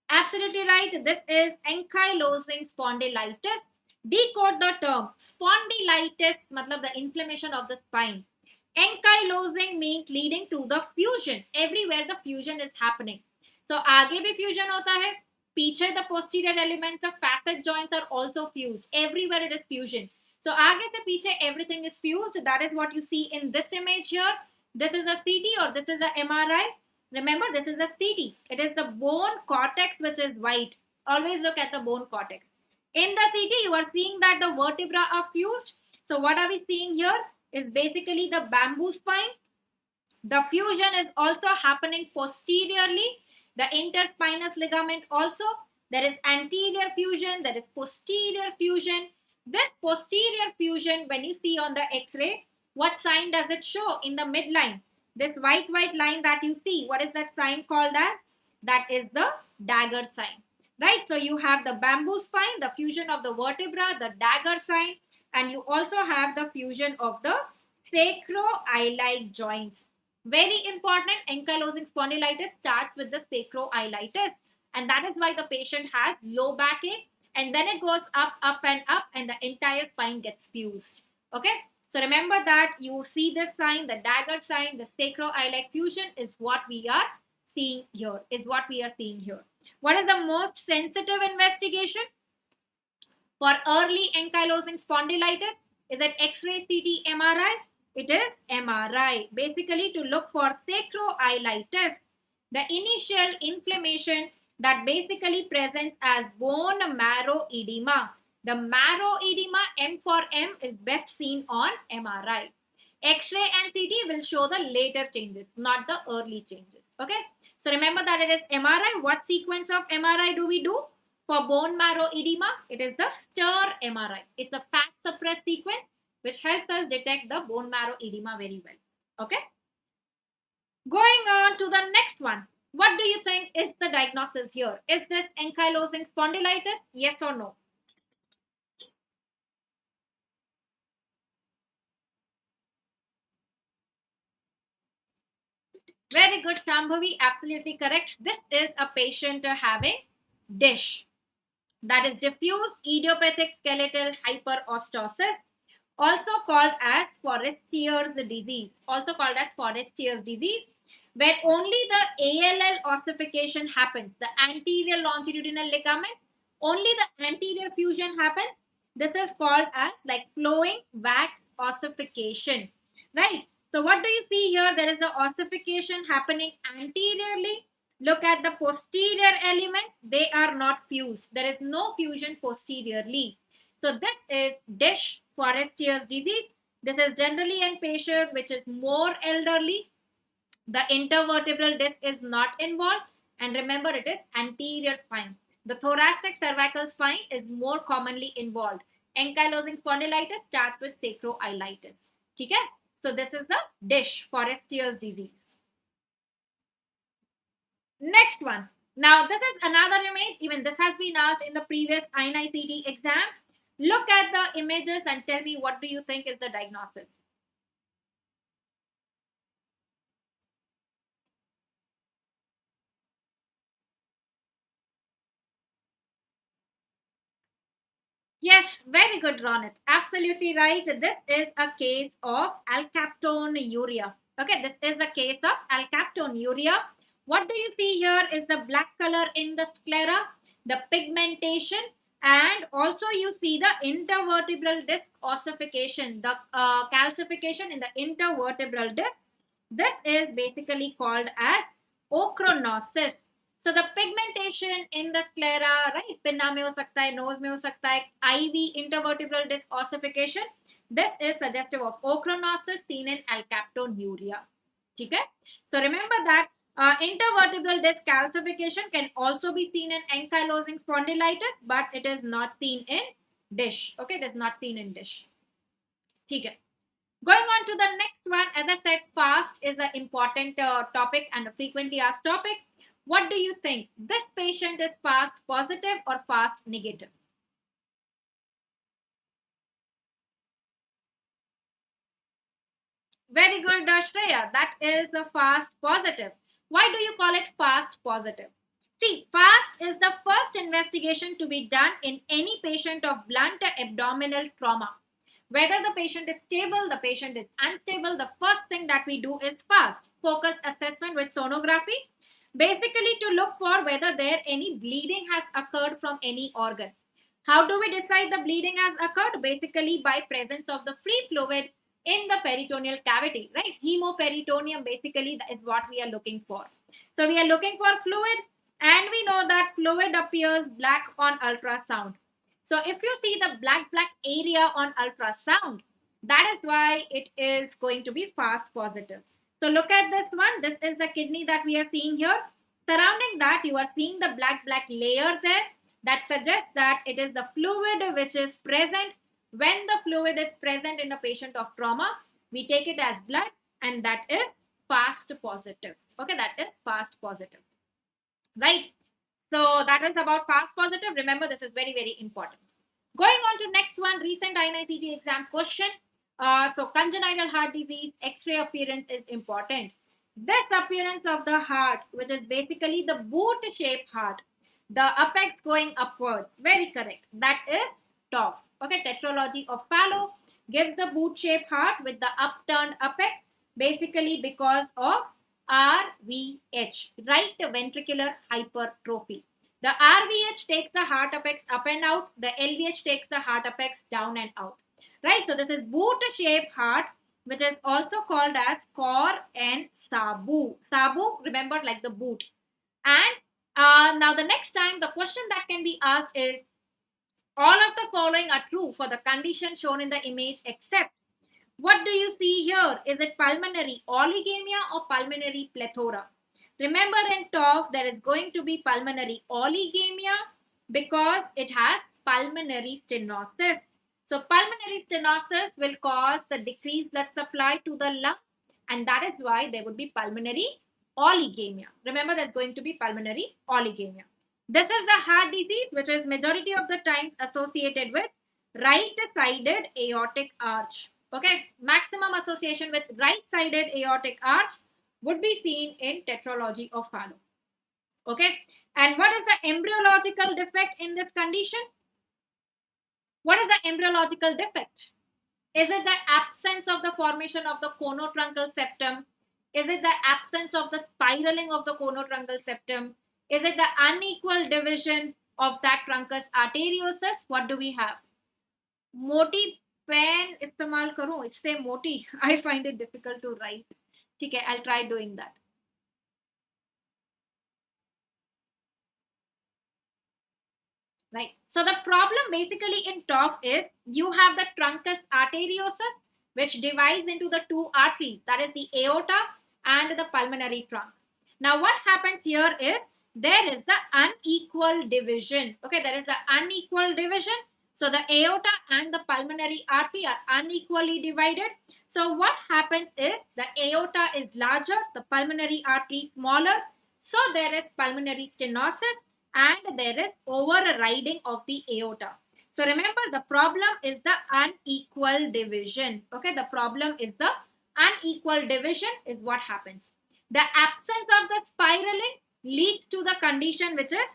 Absolutely right. This is ankylosing spondylitis. Decode the term. Spondylitis, matlab the inflammation of the spine. Ankylosing means leading to the fusion. Everywhere the fusion is happening. So आगे भी fusion होता है. पीछे the posterior elements of facet joints are also fused. Everywhere it is fusion. So आगे से पीछे everything is fused. That is what you see in this image here. This is a CT or this is a MRI. Remember, this is the CT. It is the bone cortex which is white. Always look at the bone cortex. In the CT, you are seeing that the vertebra are fused. So what are we seeing here? Is basically the bamboo spine. The fusion is also happening posteriorly. The interspinous ligament also. There is anterior fusion. There is posterior fusion. This posterior fusion, when you see on the X-ray, what sign does it show in the midline? This white line that you see, what is that sign called as? That is the dagger sign, right? So you have the bamboo spine, the fusion of the vertebra, the dagger sign, and you also have the fusion of the sacroiliac joints. Very important, ankylosing spondylitis starts with the sacroiliitis, and that is why the patient has low backache, and then it goes up, and the entire spine gets fused. Okay? So remember that you see this sign, the dagger sign, the sacroiliac fusion is what we are seeing here, What is the most sensitive investigation for early ankylosing spondylitis? Is it X-ray, CT, MRI? It is MRI. Basically to look for sacroiliitis, the initial inflammation that basically presents as bone marrow edema. The marrow edema, M for M, is best seen on MRI. X-ray and CT will show the later changes, not the early changes. Okay. So remember that it is MRI. What sequence of MRI do we do? For bone marrow edema, it is the STIR MRI. It's a fat suppressed sequence which helps us detect the bone marrow edema very well. Okay. Going on to the next one. What do you think is the diagnosis here? Is this ankylosing spondylitis? Yes or no? Very good, Shambhavi. Absolutely correct. This is a patient having DISH, that is diffuse idiopathic skeletal hyperostosis, also called as Forestier's disease, where only the ALL ossification happens, the anterior longitudinal ligament, only the anterior fusion happens. This is called as like flowing wax ossification, right? So what do you see here? There is the ossification happening anteriorly. Look at the posterior elements. They are not fused. There is no fusion posteriorly. So this is DISH, Forestier's disease. This is generally in patient which is more elderly. The intervertebral disc is not involved. And remember, it is anterior spine. The thoracic cervical spine is more commonly involved. Ankylosing spondylitis starts with sacroiliitis. Okay? So this is the DISH, Forestier's disease. Next one. Now, this is another image. Even this has been asked in the previous INI-CET exam. Look at the images and tell me what do you think is the diagnosis. Yes, very good, Ronit. Absolutely right. This is a case of alkaptonuria. Okay, this is the case of alkaptonuria. What do you see here is the black color in the sclera, the pigmentation, and also you see the intervertebral disc ossification, the calcification in the intervertebral disc. This is basically called as ochronosis. So the pigmentation in the sclera, right? Pinna mein ho sakta hai, nose mein ho sakta hai, IV intervertebral disc ossification. This is suggestive of ochronosis seen in alkaptonuria. Okay? So remember that intervertebral disc calcification can also be seen in ankylosing spondylitis, but it is not seen in DISH. Okay, it is not seen in DISH. Okay. Going on to the next one, as I said, fast is an important topic and a frequently asked topic. What do you think? This patient is fast positive or fast negative? Very good, Shreya. That is the fast positive. Why do you call it fast positive? See, fast is the first investigation to be done in any patient of blunt abdominal trauma. Whether the patient is stable, the patient is unstable, the first thing that we do is fast focused assessment with sonography, basically to look for whether there any bleeding has occurred from any organ. How do we decide the bleeding has occurred? Basically by presence of the free fluid in the peritoneal cavity, right? Hemoperitoneum basically is what we are looking for. So we are looking for fluid, and we know that fluid appears black on ultrasound. So if you see the black area on ultrasound, that is why it is going to be fast positive. So look at this one. This is the kidney that we are seeing here. Surrounding that, you are seeing the black layer there. That suggests that it is the fluid which is present. When the fluid is present in a patient of trauma, we take it as blood, and that is fast positive. Okay, that is fast positive. Right? So that was about fast positive. Remember, this is very, very important. Going on to next one, recent INI-CET exam question. So congenital heart disease, X-ray appearance is important. This appearance of the heart, which is basically the boot-shaped heart, the apex going upwards, very correct. That is TOF. Okay, tetralogy of Fallot gives the boot-shaped heart with the upturned apex, basically because of RVH, right ventricular hypertrophy. The RVH takes the heart apex up and out. The LVH takes the heart apex down and out. Right? So this is boot-shaped heart, which is also called as Cor and Sabu. Sabu, remember, like the boot. And now the next time, the question that can be asked is, all of the following are true for the condition shown in the image except, what do you see here? Is it pulmonary oligemia or pulmonary plethora? Remember, in TOF, there is going to be pulmonary oligemia because it has pulmonary stenosis. So pulmonary stenosis will cause the decreased blood supply to the lung, and that is why there would be pulmonary oligemia. Remember, there's going to be pulmonary oligemia. This is the heart disease, which is majority of the times associated with right-sided aortic arch. Okay, maximum association with right-sided aortic arch would be seen in tetralogy of Fallot. Okay. And what is the embryological defect in this condition? What is the embryological defect? Is it the absence of the formation of the conotruncal septum? Is it the absence of the spiraling of the conotruncal septum? Is it the unequal division of that truncus arteriosus? What do we have? मोटी pen इस्तेमाल करूं इससे मोटी I find it difficult to write. ठीक है, I'll try doing that. Right. So the problem basically in TOF is you have the truncus arteriosus, which divides into the two arteries, that is the aorta and the pulmonary trunk. Now what happens here is there is the unequal division. Okay, there is the unequal division. So the aorta and the pulmonary artery are unequally divided. So what happens is the aorta is larger, the pulmonary artery smaller. So there is pulmonary stenosis and there is overriding of the aorta. So remember, the problem is the unequal division. Okay, the problem is the unequal division is what happens. The absence of the spiraling leads to the condition which is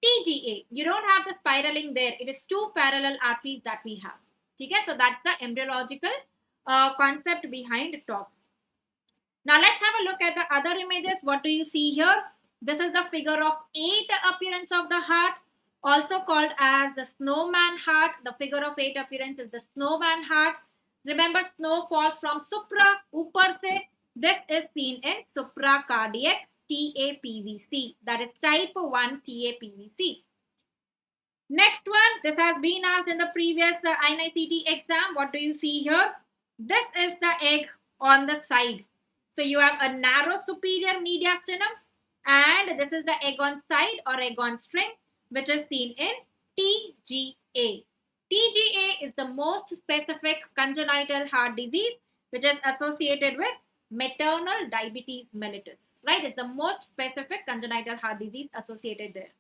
TGA. You don't have the spiraling there. It is two parallel arteries that we have. Okay, so that's the embryological concept behind TOF. Now let's have a look at the other images. What do you see here? This is the figure of 8 appearance of the heart, also called as the snowman heart. The figure of 8 appearance is the snowman heart. Remember, snow falls from supra, upar se. This is seen in supracardiac TAPVC. That is type 1 TAPVC. Next one, this has been asked in the previous INI-CET exam. What do you see here? This is the egg on the side. So you have a narrow superior mediastinum, and this is the egg on side or egg on string, which is seen in TGA. TGA is the most specific congenital heart disease which is associated with maternal diabetes mellitus. Right? It's the most specific congenital heart disease associated there.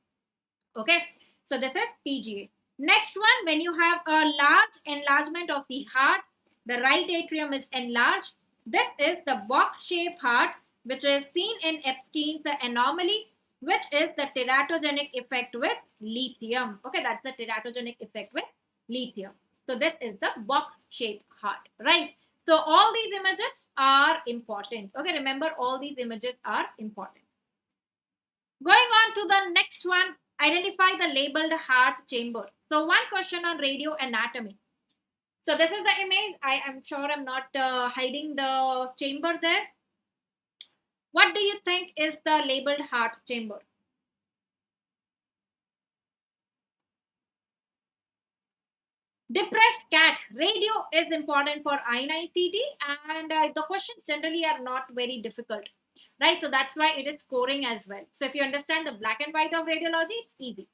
Okay. So this is TGA. Next one, when you have a large enlargement of the heart, the right atrium is enlarged. This is the box-shaped heart, which is seen in Epstein's anomaly, which is the teratogenic effect with lithium. Okay, that's the teratogenic effect with lithium. So this is the box-shaped heart, right? So all these images are important. Okay, remember all these images are important. Going on to the next one, identify the labeled heart chamber. So one question on radio anatomy. So this is the image. I am sure I'm not hiding the chamber there. What do you think is the labeled heart chamber? Depressed cat. Radio is important for INI-CET, and the questions generally are not very difficult, right? So that's why it is scoring as well. So if you understand the black and white of radiology, it's easy.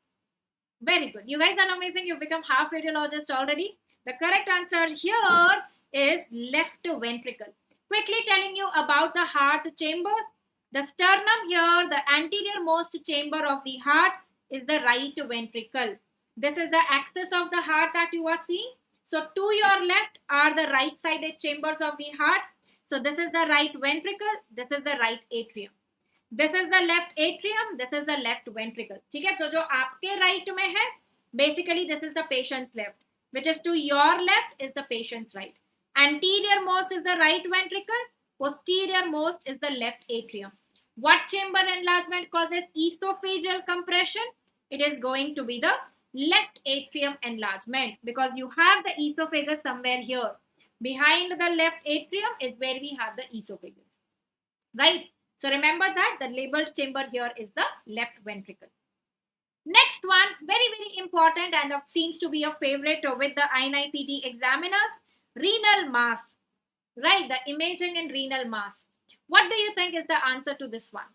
Very good. You guys are amazing. You've become half radiologist already. The correct answer here is left ventricle. Quickly telling you about the heart chambers. The sternum here, the anterior most chamber of the heart is the right ventricle. This is the axis of the heart that you are seeing. So to your left are the right sided chambers of the heart. So this is the right ventricle. This is the right atrium. This is the left atrium. This is the left ventricle. ठीक है, तो जो आपके right में है, basically this is the patient's left, which is to your left is the patient's right. Anterior most is the right ventricle. Posterior most is the left atrium. What chamber enlargement causes esophageal compression? It is going to be the left atrium enlargement, because you have the esophagus somewhere here. Behind the left atrium is where we have the esophagus, right? So remember that the labeled chamber here is the left ventricle. Next one, very, very important, and seems to be a favorite with the INI-CET examiners, renal mass, right? The imaging in renal mass. What do you think is the answer to this one?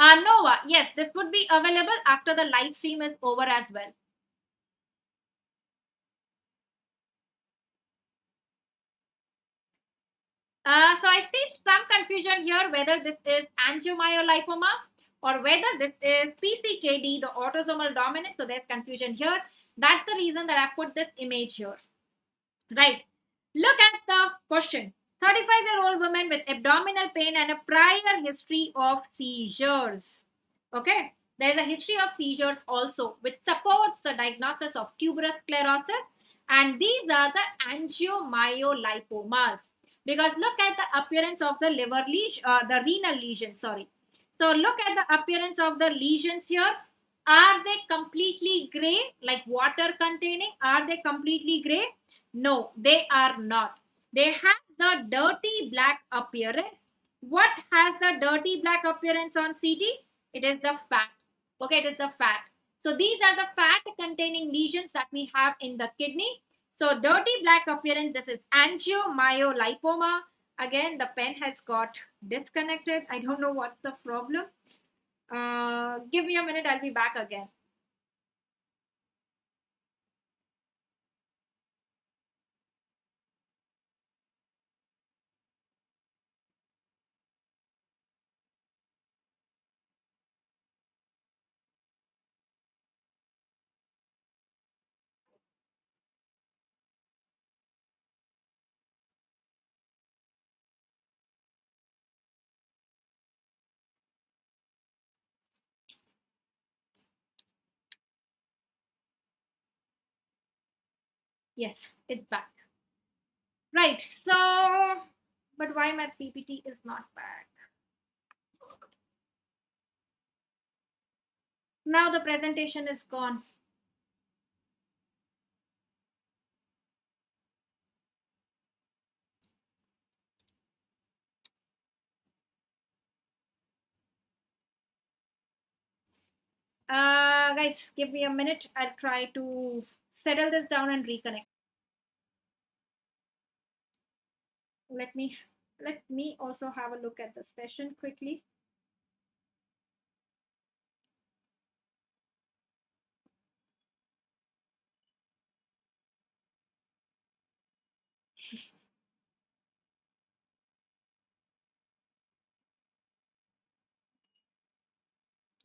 Nova, yes, this would be available after the live stream is over as well. So I see some confusion here whether this is angiomyolipoma or whether this is PCKD, the autosomal dominant. So there's confusion here. That's the reason that I put this image here, right? Look at the question. 35-year-old woman with abdominal pain and a prior history of seizures. Okay. There is a history of seizures also, which supports the diagnosis of tuberous sclerosis. And these are the angiomyolipomas. Because look at the appearance of the liver lesion, the renal lesion, sorry. So look at the appearance of the lesions here. Are they completely gray, like water containing? Are they completely gray? No, they are not. They have the dirty black appearance. What has the dirty black appearance on CT? It is the fat. Okay, it is the fat. So these are the fat containing lesions that we have in the kidney. So dirty black appearance, this is angiomyolipoma. Again, the pen has got disconnected. I don't know what's the problem. Give me a minute, I'll be back again. Yes, it's back. Right, so, but why my PPT is not back? Now the presentation is gone. Guys, give me a minute. I'll try to settle this down and reconnect. Let me let me also have a look at the session quickly.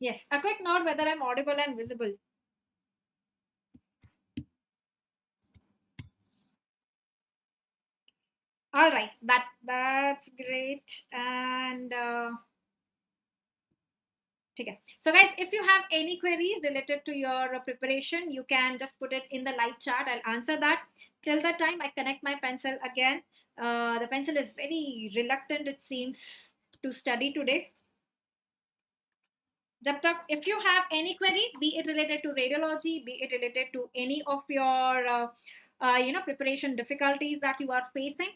Yes, a quick note whether I'm audible and visible. All right, that's great. And okay. So guys, if you have any queries related to your preparation, you can just put it in the live chat. I'll answer that. Till that time, I connect my pencil again. The pencil is very reluctant, it seems, to study today. If you have any queries, be it related to radiology, be it related to any of your preparation difficulties that you are facing,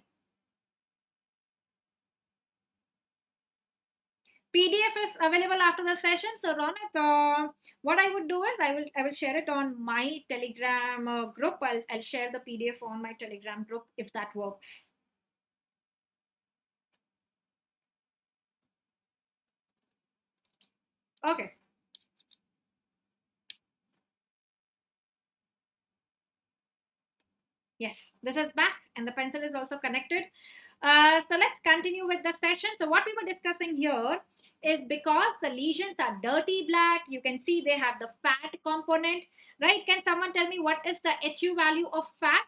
PDF is available after the session. So Ronit, what I would do is I will share it on my Telegram group. I'll share the PDF on my Telegram group if that works. Okay. Yes, this is back and the pencil is also connected. So let's continue with the session. So what we were discussing here is because the lesions are dirty black, you can see they have the fat component, right? Can someone tell me what is the HU value of fat?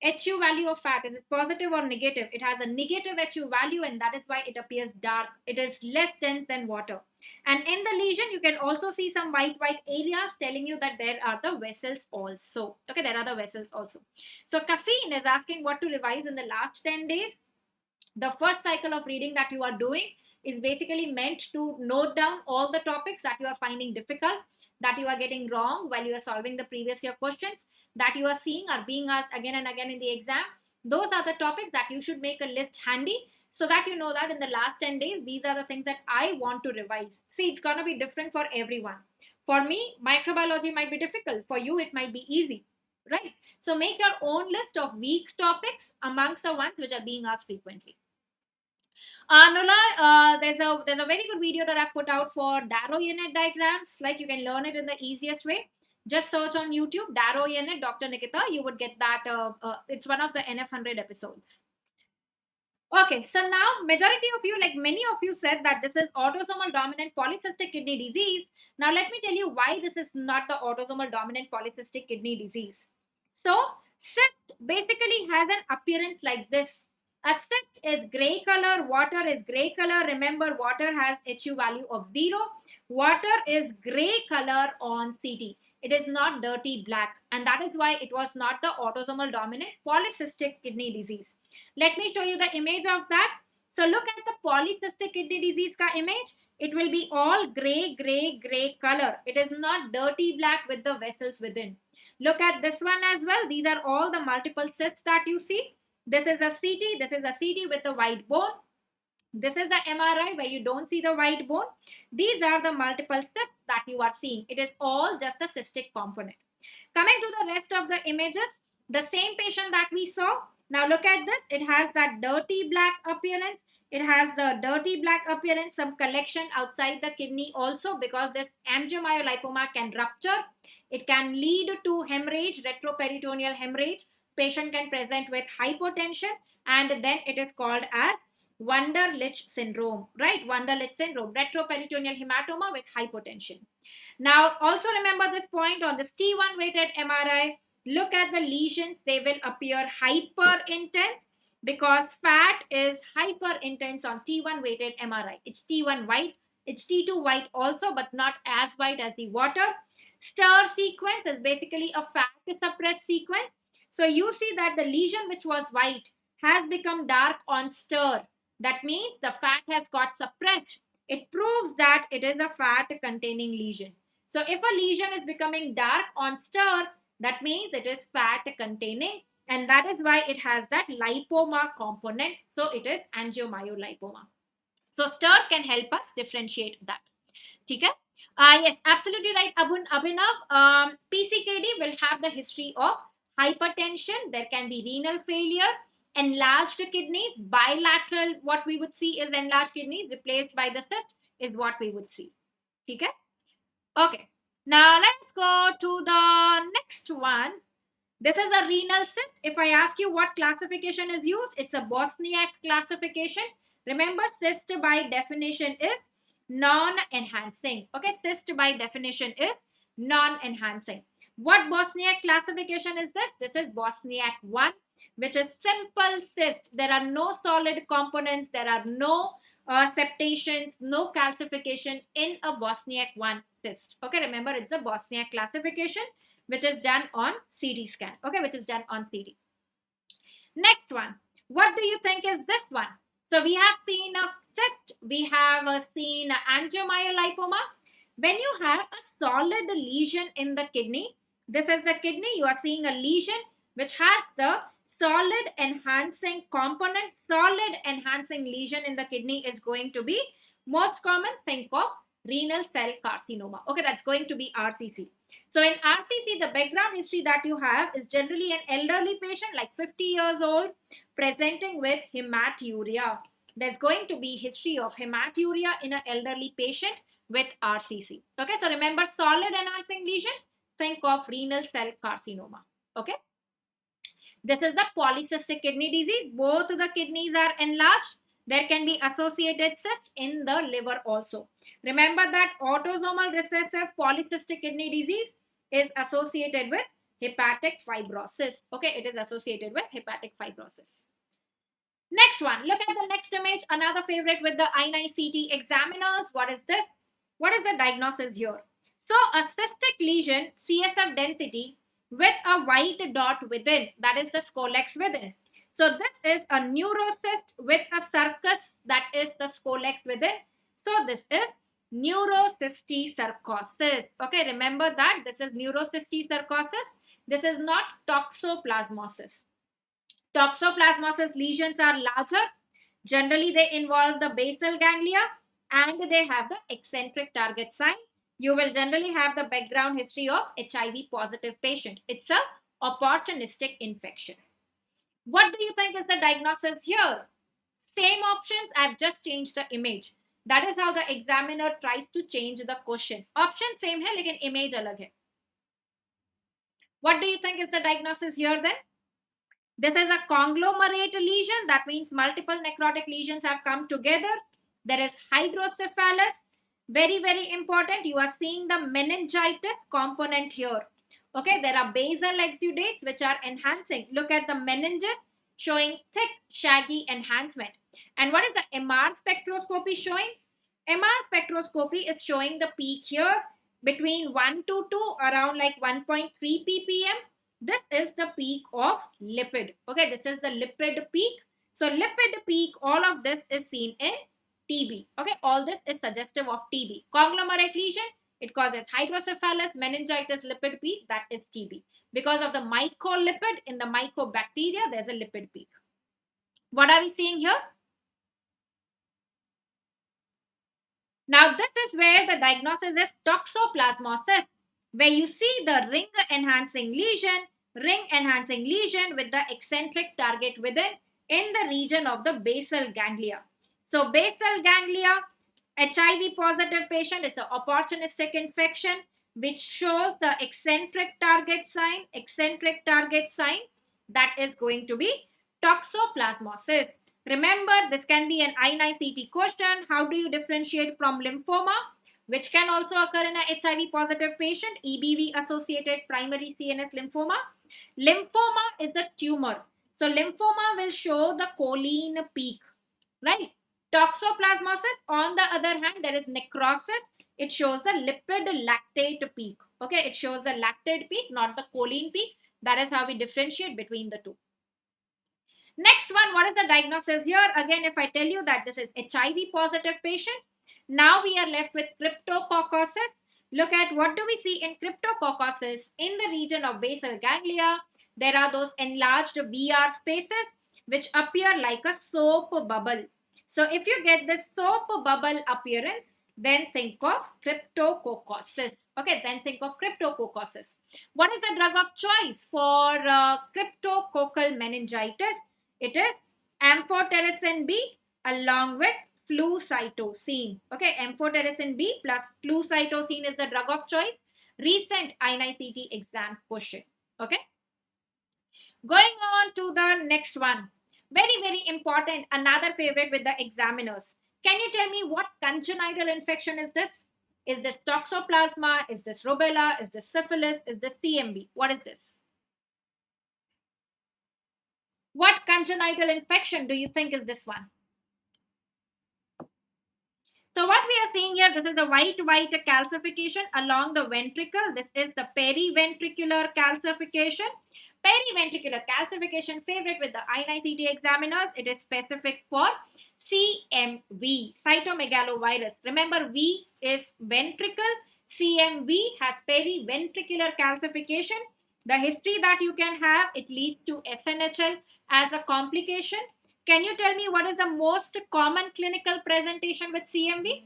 HU value of fat, is it positive or negative? It has a negative HU value and that is why it appears dark. It is less dense than water. And in the lesion, you can also see some white areas telling you that there are the vessels also. Okay, there are the vessels also. So caffeine is asking what to revise in the last 10 days. The first cycle of reading that you are doing is basically meant to note down all the topics that you are finding difficult, that you are getting wrong while you are solving the previous year questions, that you are seeing are being asked again and again in the exam. Those are the topics that you should make a list handy so that you know that in the last 10 days, these are the things that I want to revise. See, it's going to be different for everyone. For me, microbiology might be difficult. For you, it might be easy, right? So make your own list of weak topics amongst the ones which are being asked frequently. Nula, there's a very good video that I've put out for Darrow unit diagrams. Like you can learn it in the easiest way. Just search on YouTube Darrow unit Dr. Nikita. You would get that. It's one of the NF100 episodes. Okay, so now majority of you, like many of you said that this is autosomal dominant polycystic kidney disease. Now let me tell you why this is not the autosomal dominant polycystic kidney disease. So Cyst basically has an appearance like this. A cyst is gray color, water is gray color. Remember, water has HU value of 0. Water is gray color on CT. It is not dirty black, and that is why it was not the autosomal dominant polycystic kidney disease. Let me show you the image of that. So look at the polycystic kidney disease ka image. It will be all gray, gray, gray color. It is not dirty black with the vessels within. Look at this one as well. These are all the multiple cysts that you see. This is a CT. This is a CT with a white bone. This is the MRI where you don't see the white bone. These are the multiple cysts that you are seeing. It is all just a cystic component. Coming to the rest of the images, the same patient that we saw. Now look at this. It has that dirty black appearance. It has the dirty black appearance, some collection outside the kidney also, because this angiomyolipoma can rupture. It can lead to hemorrhage, retroperitoneal hemorrhage. Patient can present with hypotension, and then it is called as Wunderlich syndrome, right? Wunderlich syndrome, retroperitoneal hematoma with hypotension. Now, also remember this point on this T1 weighted MRI. Look at the lesions. They will appear hyper intense because fat is hyper intense on T1 weighted MRI. It's T1 white. It's T2 white also, but not as white as the water. Stir sequence is basically a fat suppressed sequence. So you see that the lesion which was white has become dark on stir. That means the fat has got suppressed. It proves that it is a fat containing lesion. So if a lesion is becoming dark on stir, that means it is fat containing, and that is why it has that lipoma component. So it is angiomyolipoma. So stir can help us differentiate that. Okay? Yes, absolutely right, Abhinav. PCKD will have the history of hypertension. There can be renal failure, enlarged kidneys, bilateral, what we would see is enlarged kidneys replaced by the cyst is what we would see. Okay? Okay. Now let's go to the next one. This is a renal cyst. If I ask you what classification is used, it's a Bosniak classification. Remember, cyst by definition is non-enhancing. Okay, cyst by definition is non-enhancing. What Bosniak classification is this? This is Bosniak 1, which is simple cyst. There are no solid components. There are no septations, no calcification in a Bosniak 1 cyst. Okay, remember, it's a Bosniak classification which is done on CT scan. Okay, which is done on CT. Next one. What do you think is this one? So we have seen a cyst. We have seen angiomyolipoma. When you have a solid lesion in the kidney, this is the kidney. You are seeing a lesion which has the solid enhancing component. Solid enhancing lesion in the kidney is going to be most common. Think of renal cell carcinoma. Okay, that's going to be RCC. So in RCC, the background history that you have is generally an elderly patient like 50 years old presenting with hematuria. There's going to be history of hematuria in an elderly patient with RCC. Okay, so remember solid enhancing lesion, think of renal cell carcinoma. Okay. This is the polycystic kidney disease. Both the kidneys are enlarged. There can be associated cysts in the liver also. Remember that autosomal recessive polycystic kidney disease is associated with hepatic fibrosis. Okay, it is associated with hepatic fibrosis. Next one, look at the next image. Another favorite with the INI-CET examiners. What is this? What is the diagnosis here? So a cystic lesion, CSF density with a white dot within, that is the scolex within. So this is a neurocyst with a circus, that is the scolex within. So this is neurocysticercosis. Okay, remember that this is neurocysticercosis. This is not toxoplasmosis. Toxoplasmosis lesions are larger. Generally, they involve the basal ganglia and they have the eccentric target sign. You will generally have the background history of HIV positive patient. It's a opportunistic infection. What do you think is the diagnosis here? Same options, I've just changed the image. That is how the examiner tries to change the question. Option same hai, lekin image alag hai. What do you think is the diagnosis here then? This is a conglomerate lesion. That means multiple necrotic lesions have come together. There is hydrocephalus. Very, very important. You are seeing the meningitis component here. Okay, there are basal exudates which are enhancing. Look at the meninges showing thick, shaggy enhancement. And what is the MR spectroscopy showing? MR spectroscopy is showing the peak here between 1 to 2, around like 1.3 ppm. This is the peak of lipid. Okay, this is the lipid peak. So lipid peak, all of this is seen in TB. Okay, all this is suggestive of TB. Conglomerate lesion, it causes hydrocephalus, meningitis, lipid peak, that is TB. Because of the mycolipid in the mycobacteria, there's a lipid peak. What are we seeing here? Now, this is where the diagnosis is toxoplasmosis, where you see the ring enhancing lesion with the eccentric target within in the region of the basal ganglia. So, basal ganglia, HIV positive patient, it's an opportunistic infection which shows the eccentric target sign, that is going to be toxoplasmosis. Remember, this can be an INI-CET question. How do you differentiate from lymphoma, which can also occur in a HIV positive patient, EBV associated primary CNS lymphoma? Lymphoma is a tumor. So lymphoma will show the choline peak, right? Toxoplasmosis, on the other hand, there is necrosis. It shows the lipid lactate peak. Okay, it shows the lactate peak, not the choline peak. That is how we differentiate between the two. Next one, what is the diagnosis here? Again, if I tell you that this is HIV positive patient, now we are left with cryptococcosis. Look at what do we see in cryptococcosis in the region of basal ganglia. There are those enlarged VR spaces which appear like a soap bubble. So if you get this soap bubble appearance, then think of cryptococcosis. Okay, then think of cryptococcosis. What is the drug of choice for cryptococcal meningitis? It is amphotericin B along with flucytosine. Okay, amphotericin B plus flucytosine is the drug of choice. Recent INI-CET exam question. Okay. Going on to the next one. Very, very important. Another favorite with the examiners. Can you tell me what congenital infection is this? Is this toxoplasma? Is this rubella? Is this syphilis? Is this CMV? What is this? What congenital infection do you think is this one? So what we are seeing here, this is the white calcification along the ventricle. This is the periventricular calcification. Periventricular calcification, favorite with the INI-CET examiners. It is specific for CMV, cytomegalovirus. Remember, V is ventricle. CMV has periventricular calcification. The history that you can have, it leads to SNHL as a complication. Can you tell me what is the most common clinical presentation with CMV?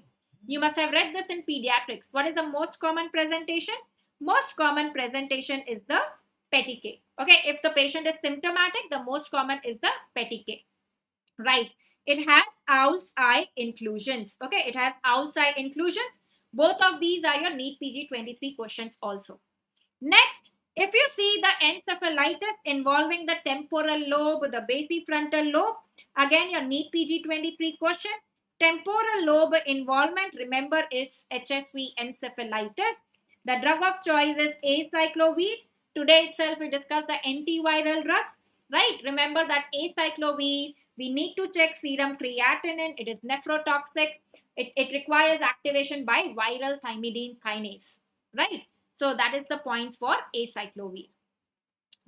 You must have read this in pediatrics. What is the most common presentation? Most common presentation is the petechiae. Okay, if the patient is symptomatic, the most common is the petechiae. Right. It has owl's eye inclusions. Okay, it has owl's eye inclusions. Both of these are your NEET PG 23 questions also. Next, if you see the encephalitis involving the temporal lobe, the basifrontal lobe, again your NEET PG 23 question, temporal lobe involvement, remember, is HSV encephalitis. The drug of choice is acyclovir. Today itself we discussed the antiviral drugs, right? Remember that acyclovir, we need to check serum creatinine. It is nephrotoxic. It requires activation by viral thymidine kinase, right? So that is the points for acyclovir.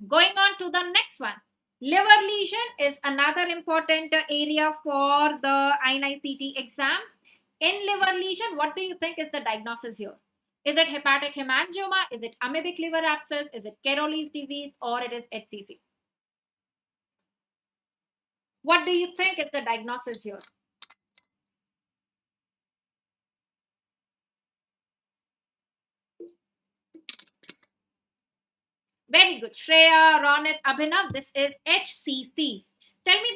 Going on to the next one. Liver lesion is another important area for the INI-CET exam. In liver lesion, what do you think is the diagnosis here? Is it hepatic hemangioma? Is it amoebic liver abscess? Is it Caroli's disease? Or it is HCC? What do you think is the diagnosis here? Very good. Shreya, Ronit, Abhinav, this is HCC. Tell me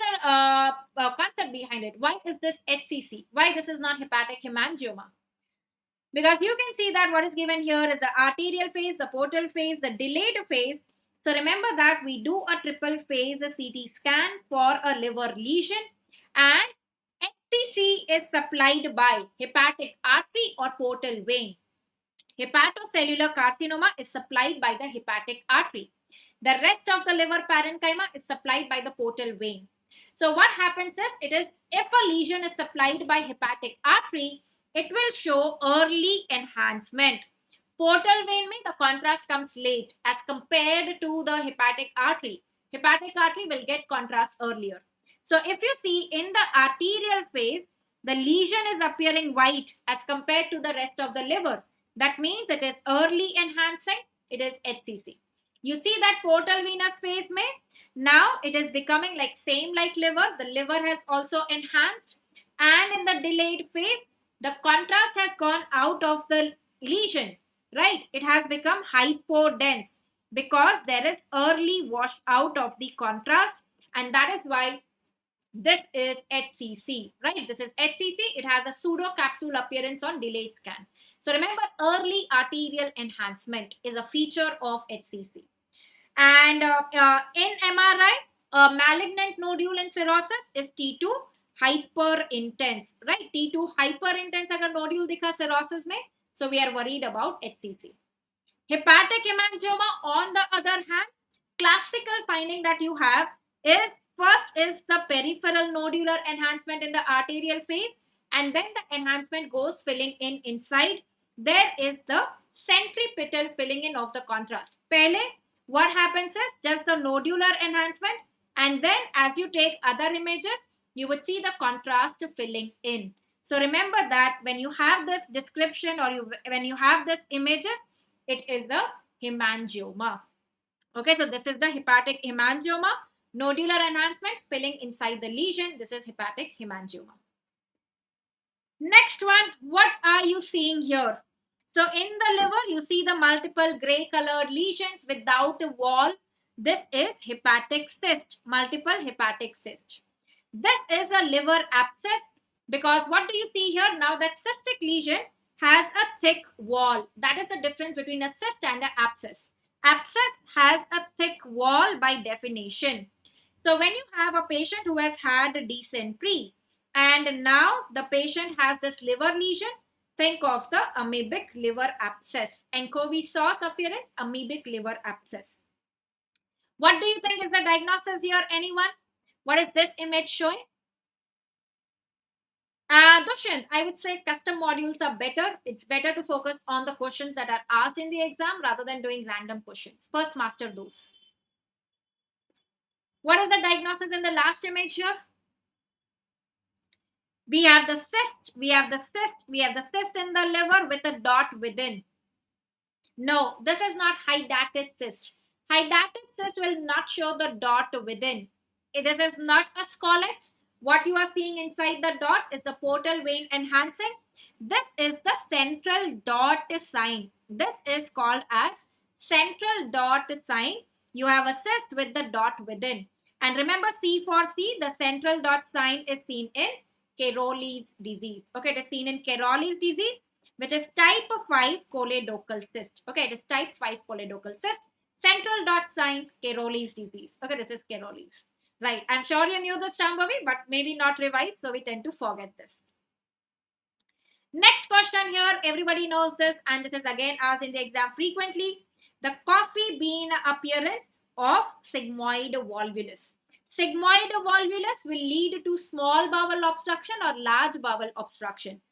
the concept behind it. Why is this HCC? Why this is not hepatic hemangioma? Because you can see that what is given here is the arterial phase, the portal phase, the delayed phase. So remember that we do a triple phase CT scan for a liver lesion, and HCC is supplied by hepatic artery or portal vein. Hepatocellular carcinoma is supplied by the hepatic artery. The rest of the liver parenchyma is supplied by the portal vein. So what happens is, if a lesion is supplied by hepatic artery, it will show early enhancement. Portal vein means the contrast comes late as compared to the hepatic artery. Hepatic artery will get contrast earlier. So if you see in the arterial phase, the lesion is appearing white as compared to the rest of the liver. That means it is early enhancing, it is HCC. You see that portal venous phase may, now it is becoming like same like liver. The liver has also enhanced, and in the delayed phase, the contrast has gone out of the lesion, right? It has become hypodense because there is early wash out of the contrast, and that is why this is HCC, right? This is HCC. It has a pseudo capsule appearance on delayed scan. So remember, early arterial enhancement is a feature of HCC. And in MRI, a malignant nodule in cirrhosis is T2 hyper intense, right? T2 hyper intense agar nodule dikha cirrhosis mein, so we are worried about HCC. Hepatic hemangioma, on the other hand, classical finding that you have is, first is the peripheral nodular enhancement in the arterial phase, and then the enhancement goes filling in inside. There is the centripetal filling in of the contrast. Pehle, what happens is just the nodular enhancement, and then as you take other images, you would see the contrast filling in. So remember that when you have this description or when you have this images, it is the hemangioma. Okay, so this is the hepatic hemangioma, nodular enhancement filling inside the lesion. This is hepatic hemangioma. Next one, what are you seeing here? So in the liver, you see the multiple gray colored lesions without a wall. This is hepatic cyst, multiple hepatic cyst. This is a liver abscess, because what do you see here? Now that cystic lesion has a thick wall. That is the difference between a cyst and an abscess. Abscess has a thick wall by definition. So when you have a patient who has had dysentery and now the patient has this liver lesion, think of the amoebic liver abscess. Anchovy sauce appearance, amoebic liver abscess. What do you think is the diagnosis here, anyone? What is this image showing? Dushyant, I would say custom modules are better. It's better to focus on the questions that are asked in the exam rather than doing random questions. First, master those. What is the diagnosis in the last image here? We have the cyst, we have the cyst in the liver with a dot within. No, this is not hydatid cyst. Hydatid cyst will not show the dot within. This is not a scolex. What you are seeing inside the dot is the portal vein enhancing. This is the central dot sign. This is called as central dot sign. You have a cyst with the dot within. And remember, C for C, the central dot sign is seen in Caroli's disease. Okay, it is seen in Caroli's disease, which is type 5 choledochal cyst. Okay, it is type 5 choledochal cyst. Central dot sign, Caroli's disease. Okay, this is Caroli's. Right, I'm sure you knew this, Shambhavi, but maybe not revised, so we tend to forget this. Next question here, everybody knows this, and this is again asked in the exam frequently. The coffee bean appearance of sigmoid volvulus. Sigmoid volvulus will lead to small bowel obstruction or large bowel obstruction.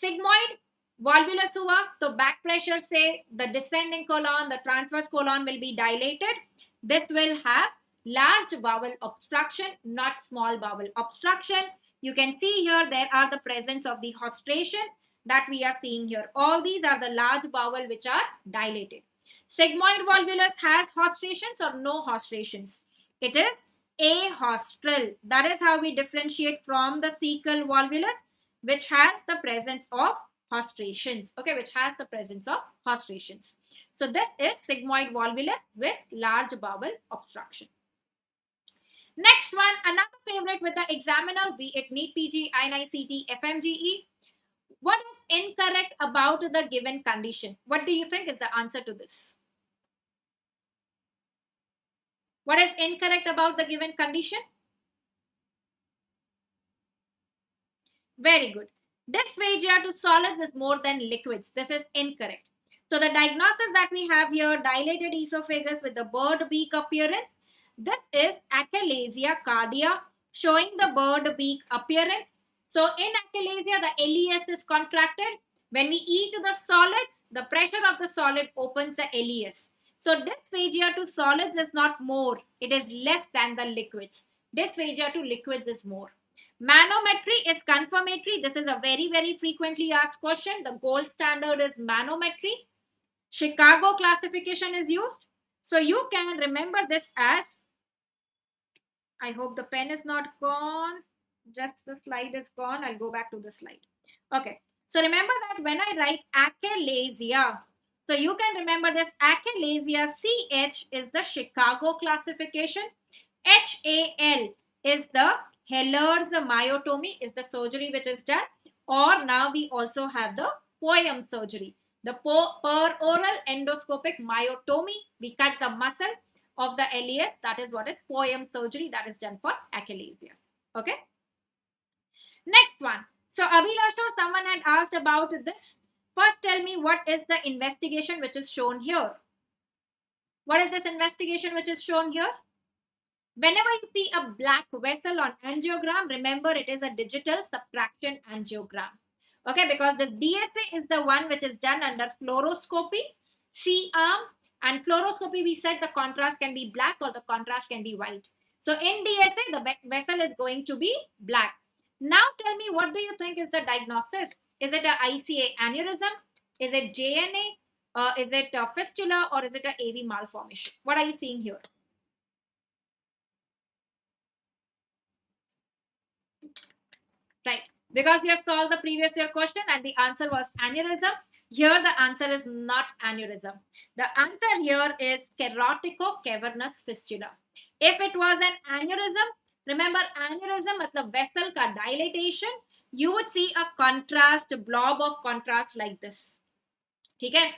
Sigmoid volvulus हुआ तो back pressure से the descending colon, the transverse colon will be dilated. This will have large bowel obstruction, not small bowel obstruction. You can see here there are the presence of the hostration that we are seeing here. All these are the large bowel which are dilated. Sigmoid volvulus has hostrations or no hostrations. It is ahostral. That is how we differentiate from the cecal volvulus, which has the presence of hostrations. Okay, which has the presence of hostrations. So this is sigmoid volvulus with large bowel obstruction. Next one, another favorite with the examiners, be it NEET PG, INI-CET, FMGE. What is incorrect about the given condition? What do you think is the answer to this? What is incorrect about the given condition? Very good. Dysphagia to solids is more than liquids. This is incorrect. So the diagnosis that we have here, dilated esophagus with the bird beak appearance. This is achalasia cardia, showing the bird beak appearance. So in achalasia, the LES is contracted. When we eat the solids, the pressure of the solid opens the LES. So dysphagia to solids is not more. It is less than the liquids. Dysphagia to liquids is more. Manometry is confirmatory. This is a very, very frequently asked question. The gold standard is manometry. Chicago classification is used. So you can remember this as, I hope the pen is not gone. Just the slide is gone. I'll go back to the slide. Okay. So remember that when I write achalasia, so you can remember this achalasia, CH is the Chicago classification. HAL is the Heller's myotomy, is the surgery which is done. Or now we also have the POEM surgery. The per-oral endoscopic myotomy, we cut the muscle of the LES. That is what is POEM surgery that is done for achalasia. Okay. Next one. So Abhilash, or someone had asked about this. First tell me what is the investigation which is shown here. What is this investigation which is shown here? Whenever you see a black vessel on angiogram, remember it is a digital subtraction angiogram. Okay, because the DSA is the one which is done under fluoroscopy, C-arm, and fluoroscopy we said the contrast can be black or the contrast can be white. So in DSA, the vessel is going to be black. Now tell me, what do you think is the diagnosis? Is it a ICA aneurysm? Is it JNA? Is it a fistula, or is it a AV malformation? What are you seeing here? Right, because we have solved the previous year question and the answer was aneurysm. Here the answer is not aneurysm. The answer here is carotico-cavernous fistula. If it was an aneurysm, remember aneurysm matlab vessel ka dilatation, you would see a contrast, blob of contrast like this. Okay,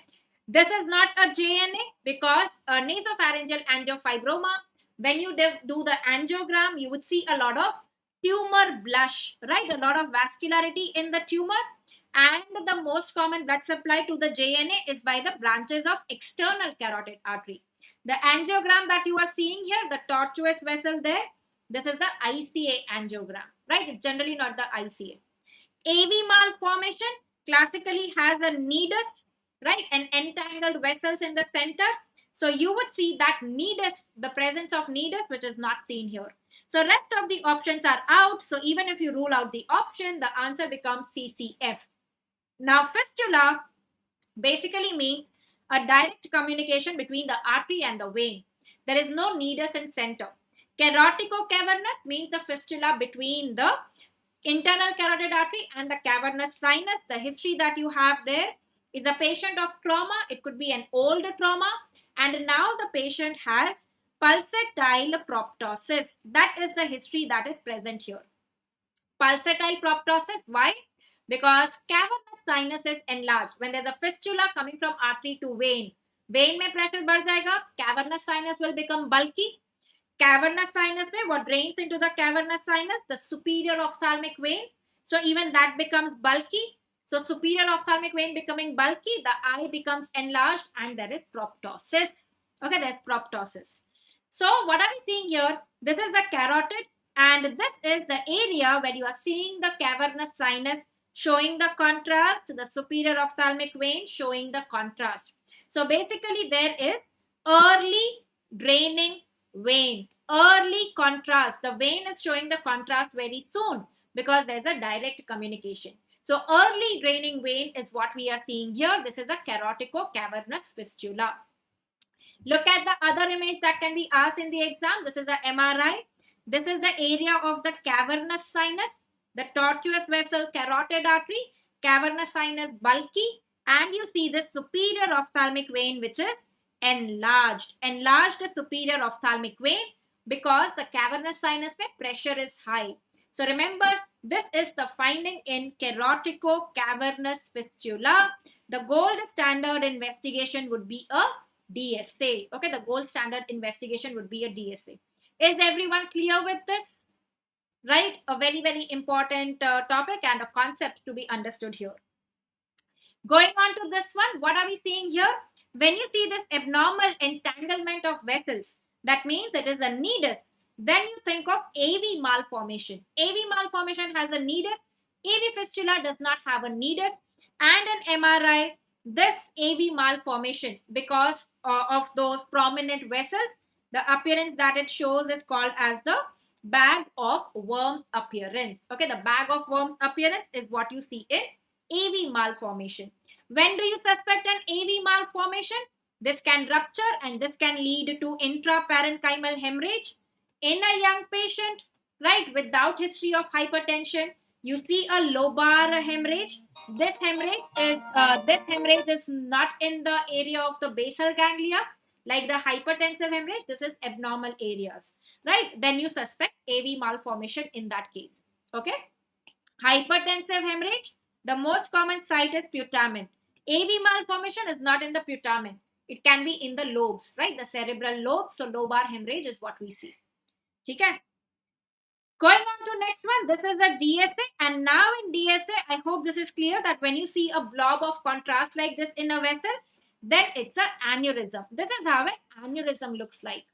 this is not a JNA because a nasopharyngeal angiofibroma, when you do the angiogram, you would see a lot of tumor blush, right? A lot of vascularity in the tumor, and the most common blood supply to the JNA is by the branches of external carotid artery. The angiogram that you are seeing here, the tortuous vessel there, this is the ICA angiogram, right? It's generally not the ICA. AV malformation classically has a nidus, right, and entangled vessels in the center. So you would see that nidus, the presence of nidus, which is not seen here. So rest of the options are out. So even if you rule out the option, the answer becomes CCF. Now fistula basically means a direct communication between the artery and the vein. There is no nidus in center. Carotico-cavernous means the fistula between the internal carotid artery and the cavernous sinus. The history that you have there is a patient of trauma. It could be an old trauma, and now the patient has pulsatile proptosis. That is the history that is present here. Pulsatile proptosis. Why? Because cavernous sinus is enlarged. When there's a fistula coming from artery to vein, vein mein pressure बढ़ जाएगा, cavernous sinus will become bulky. Cavernous sinus mein, what drains into the cavernous sinus? The superior ophthalmic vein. So even that becomes bulky. So superior ophthalmic vein becoming bulky, the eye becomes enlarged and there is proptosis. Okay, there's proptosis. So what are we seeing here? This is the carotid and this is the area where you are seeing the cavernous sinus showing the contrast, the superior ophthalmic vein showing the contrast. So basically there is early draining vein, early contrast. The vein is showing the contrast very soon because there's a direct communication. So early draining vein is what we are seeing here. This is a carotico-cavernous fistula. Look at the other image that can be asked in the exam. This is a MRI. This is the area of the cavernous sinus, the tortuous vessel carotid artery, cavernous sinus bulky, and you see the superior ophthalmic vein which is enlarged superior ophthalmic vein because the cavernous sinus where pressure is high. So remember, this is the finding in carotico-cavernous fistula. The gold standard investigation would be a DSA. Okay, the gold standard investigation would be a DSA. Is everyone clear with this? Right? A very, very important topic and a concept to be understood here. Going on to this one, what are we seeing here? When you see this abnormal entanglement of vessels, that means it is a nidus. Then you think of AV malformation. AV malformation has a nidus. AV fistula does not have a nidus. And an MRI, this AV malformation, because of those prominent vessels, the appearance that it shows is called as the bag of worms appearance. Okay, the bag of worms appearance is what you see in AV malformation. When do you suspect an AV malformation? This can rupture and this can lead to intraparenchymal hemorrhage in a young patient, right, without history of hypertension. You see a lobar hemorrhage. This hemorrhage is not in the area of the basal ganglia like the hypertensive hemorrhage. This is abnormal areas, right? Then you suspect AV malformation in that case. Okay. Hypertensive hemorrhage, the most common site is putamen. AV malformation is not in the putamen. It can be in the lobes, right? The cerebral lobes. So lobar hemorrhage is what we see. Okay. Going on to next one, this is a DSA, and now in DSA, I hope this is clear that when you see a blob of contrast like this in a vessel, then it's an aneurysm. This is how an aneurysm looks like.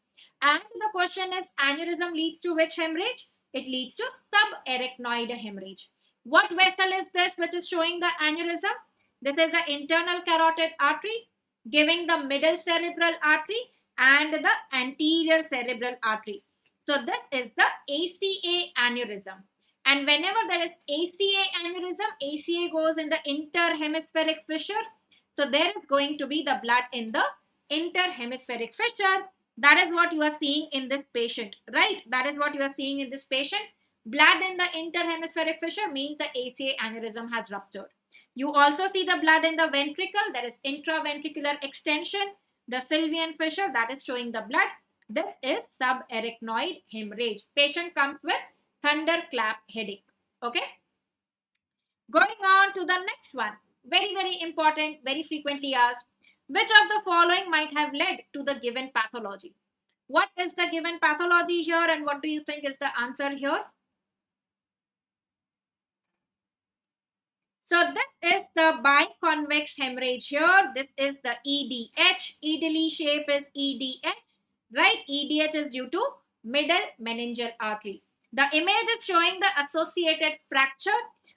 And the question is, aneurysm leads to which hemorrhage? It leads to subarachnoid hemorrhage. What vessel is this which is showing the aneurysm? This is the internal carotid artery giving the middle cerebral artery and the anterior cerebral artery. So this is the ACA aneurysm. And whenever there is ACA aneurysm, ACA goes in the interhemispheric fissure. So there is going to be the blood in the interhemispheric fissure. That is what you are seeing in this patient, right? That is what you are seeing in this patient. Blood in the interhemispheric fissure means the ACA aneurysm has ruptured. You also see the blood in the ventricle. There is intraventricular extension. The sylvian fissure, that is showing the blood. This is subarachnoid hemorrhage. Patient comes with thunderclap headache. Okay. Going on to the next one. Very, very important, very frequently asked. Which of the following might have led to the given pathology? What is the given pathology here and what do you think is the answer here? So this is the biconvex hemorrhage here. This is the EDH. Italy shape is EDH. Right, EDH is due to middle meningeal artery. The image is showing the associated fracture.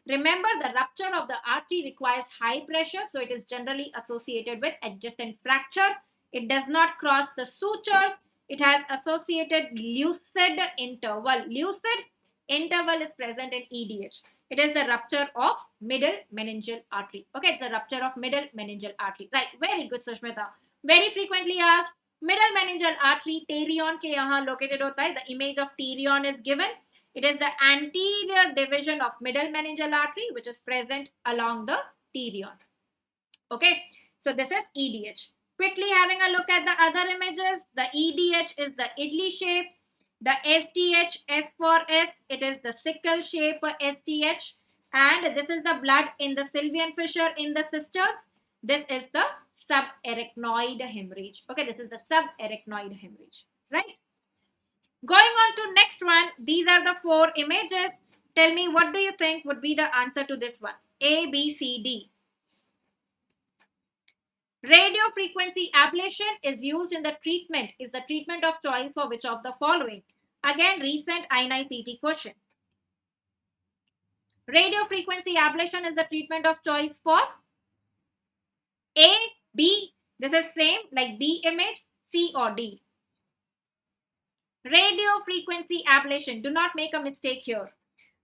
Remember, the rupture of the artery requires high pressure, so it is generally associated with adjacent fracture. It does not cross the sutures. It has associated lucid interval. Lucid interval is present in EDH. It is the rupture of middle meningeal artery. Okay, it's the rupture of middle meningeal artery. Right, very good, Sushmita. Very frequently asked. Middle meningeal artery terion के यहाँ located होता है. The image of terion is given. It is the anterior division of middle meningeal artery which is present along the terion. Okay, so this is EDH. Quickly having a look at the other images. The EDH is the idli shape. The SDH, S for S, it is the sickle shape SDH. And this is the blood in the sylvian fissure in the sisters. This is the subarachnoid hemorrhage. Okay, this is the subarachnoid hemorrhage, right? Going on to next one. These are the 4 images. Tell me, what do you think would be the answer to this one? A, B, C, D. Radiofrequency ablation is used in the treatment. Is the treatment of choice for which of the following? Again, recent INI-CET question. Radiofrequency ablation is the treatment of choice for A, B, this is same like B image, C or D. Radiofrequency ablation, do not make a mistake here.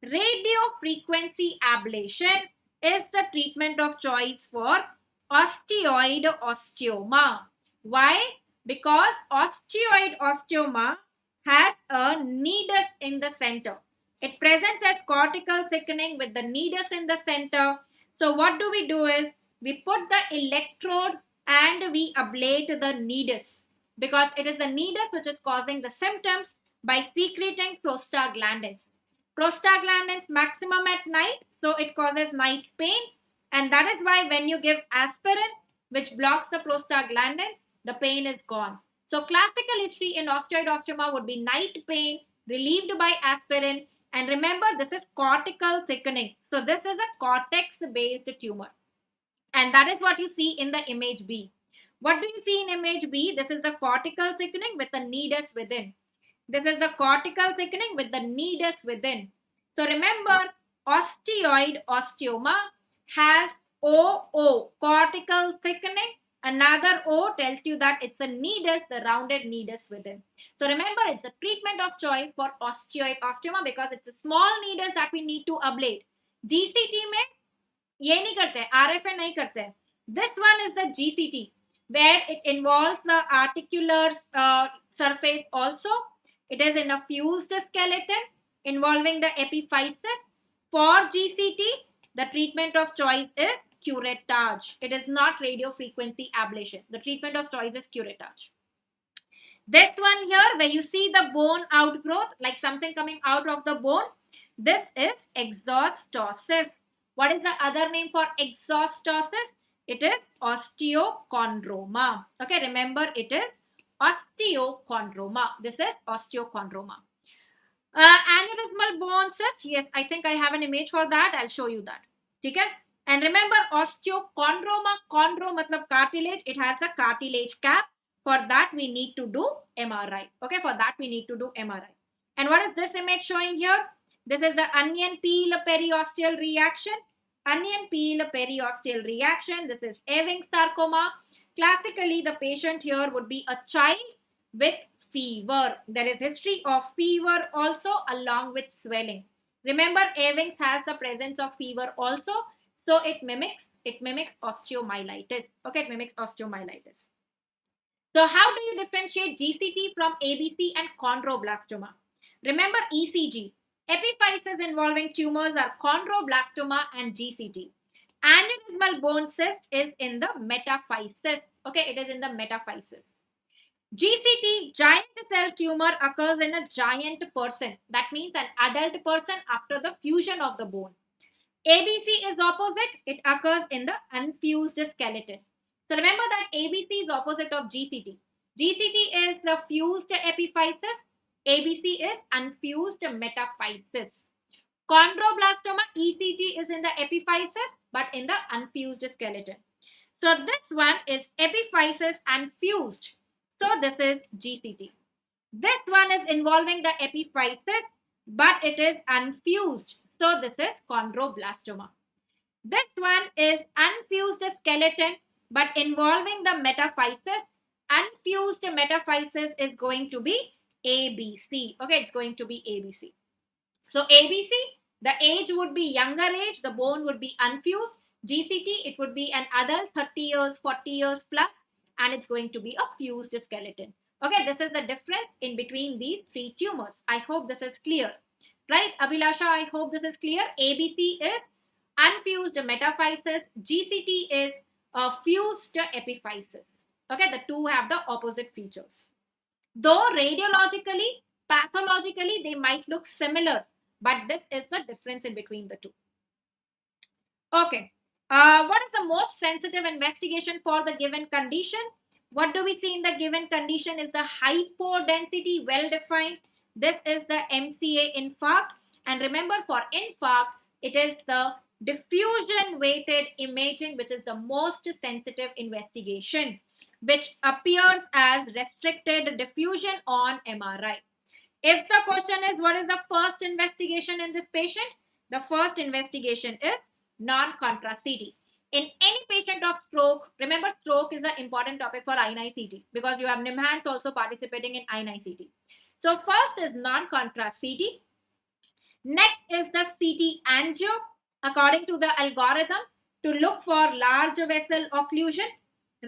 Radiofrequency ablation is the treatment of choice for osteoid osteoma. Why? Because osteoid osteoma has a nidus in the center. It presents as cortical thickening with the nidus in the center. So what do? Is we put the electrode and we ablate the nidus because it is the nidus which is causing the symptoms by secreting prostaglandins. Prostaglandins maximum at night, so it causes night pain, and that is why when you give aspirin which blocks the prostaglandins, the pain is gone. So classical history in osteoid osteoma would be night pain relieved by aspirin, and remember this is cortical thickening. So this is a cortex based tumor. And that is what you see in the image B. What do you see in image B? This is the cortical thickening with the nidus within. This is the cortical thickening with the nidus within. So remember, osteoid osteoma has OO, cortical thickening. Another O tells you that it's a nidus, the rounded nidus within. So remember, it's a treatment of choice for osteoid osteoma because it's a small nidus that we need to ablate. GCT में ये नहीं करते, RFA नहीं करते. This one is the GCT, where it involves the articular surface also. It is in a fused skeleton involving the epiphysis. For GCT, the treatment of choice is curettage. It is not radiofrequency ablation. The treatment of choice is curettage. This one here, where you see the bone outgrowth, like something coming out of the bone, this is exostosis. What is the other name for exostosis? It is osteochondroma. Okay, remember it is osteochondroma. This is osteochondroma. Aneurysmal bone cyst. Yes, I think I have an image for that. I'll show you that. Okay? And remember osteochondroma, chondro matlab cartilage. It has a cartilage cap. For that we need to do MRI. Okay, for that we need to do MRI. And what is this image showing here? This is the onion peel periosteal reaction. Onion peel periosteal reaction. This is Ewing's sarcoma. Classically, the patient here would be a child with fever. There is history of fever also along with swelling. Remember, Ewing's has the presence of fever also. So it mimics osteomyelitis. Okay, it mimics osteomyelitis. So how do you differentiate GCT from ABC and chondroblastoma? Remember ECG. Epiphysis involving tumors are chondroblastoma and GCT. Aneurysmal bone cyst is in the metaphysis. Okay, it is in the metaphysis. GCT, giant cell tumor, occurs in a giant person. That means an adult person after the fusion of the bone. ABC is opposite. It occurs in the unfused skeleton. So remember that ABC is opposite of GCT. GCT is the fused epiphysis. ABC is unfused metaphysis. Chondroblastoma, ECG is in the epiphysis but in the unfused skeleton. So this one is epiphysis and fused. So this is GCT. This one is involving the epiphysis but it is unfused. So this is chondroblastoma. This one is unfused skeleton but involving the metaphysis. Unfused metaphysis is going to be ABC. Okay, it's going to be ABC. So ABC, the age would be younger age, the bone would be unfused. GCT, it would be an adult, 30 years, 40 years plus, and it's going to be a fused skeleton. Okay, this is the difference in between these three tumors. I hope this is clear. Right, Abhilasha, I hope this is clear. ABC is unfused metaphysis. GCT is a fused epiphysis. Okay, the two have the opposite features. Though radiologically, pathologically, they might look similar, but this is the difference in between the two. Okay, what is the most sensitive investigation for the given condition? What do we see in the given condition is the hypodensity, well defined. This is the MCA infarct. And remember, for infarct, it is the diffusion weighted imaging, which is the most sensitive investigation, which appears as restricted diffusion on MRI. If the question is what is the first investigation in this patient, the first investigation is non-contrast CT. In any patient of stroke, remember stroke is an important topic for INI-CET because you have NIMHANS also participating in INI-CET. So first is non-contrast CT. Next is the CT angio according to the algorithm to look for large vessel occlusion,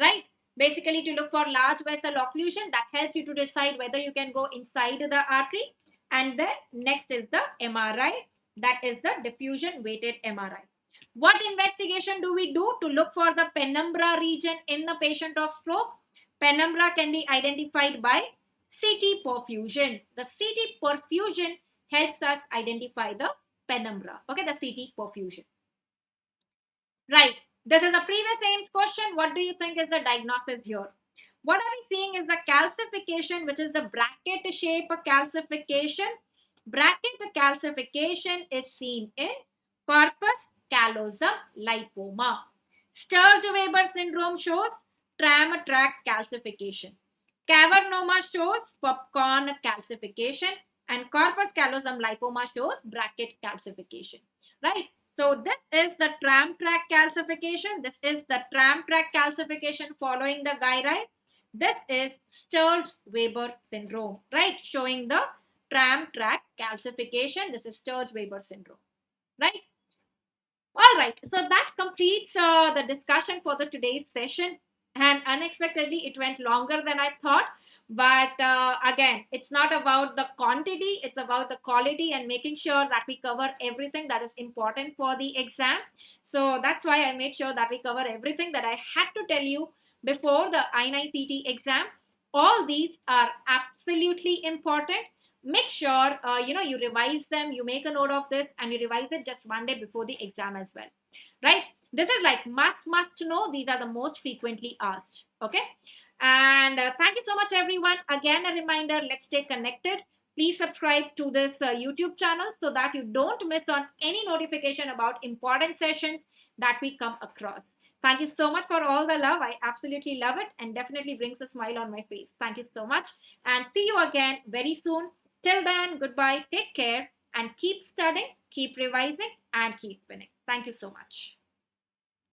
right? Basically to look for large vessel occlusion that helps you to decide whether you can go inside the artery. And then next is the MRI, that is the diffusion weighted MRI. What investigation do we do to look for the penumbra region in the patient of stroke? Penumbra can be identified by CT perfusion. The CT perfusion helps us identify the penumbra. Okay, the CT perfusion. Right. This is a previous AIMS question. What do you think is the diagnosis here? What are we seeing is the calcification, which is the bracket shape calcification. Bracket calcification is seen in corpus callosum lipoma. Sturge-Weber syndrome shows tram tract calcification. Cavernoma shows popcorn calcification, and corpus callosum lipoma shows bracket calcification. Right? So this is the tram tract calcification. This is the tram tract calcification following the gyri. This is Sturge-Weber syndrome, right? Showing the tram tract calcification. This is Sturge-Weber syndrome, right? All right, so that completes the discussion for the today's session. And unexpectedly, it went longer than I thought. But again, it's not about the quantity, it's about the quality and making sure that we cover everything that is important for the exam. So that's why I made sure that we cover everything that I had to tell you before the INI-CET exam. All these are absolutely important. Make sure you revise them, you make a note of this, and you revise it just one day before the exam as well, right? This is like must know. These are the most frequently asked. Okay, and thank you so much everyone. Again, a reminder, let's stay connected. Please subscribe to this YouTube channel so that you don't miss on any notification about important sessions that we come across. Thank you so much for all the love. I absolutely love it and definitely brings a smile on my face. Thank you so much, and see you again very soon. Till then, goodbye, take care, and keep studying, keep revising, and keep winning. Thank you so much.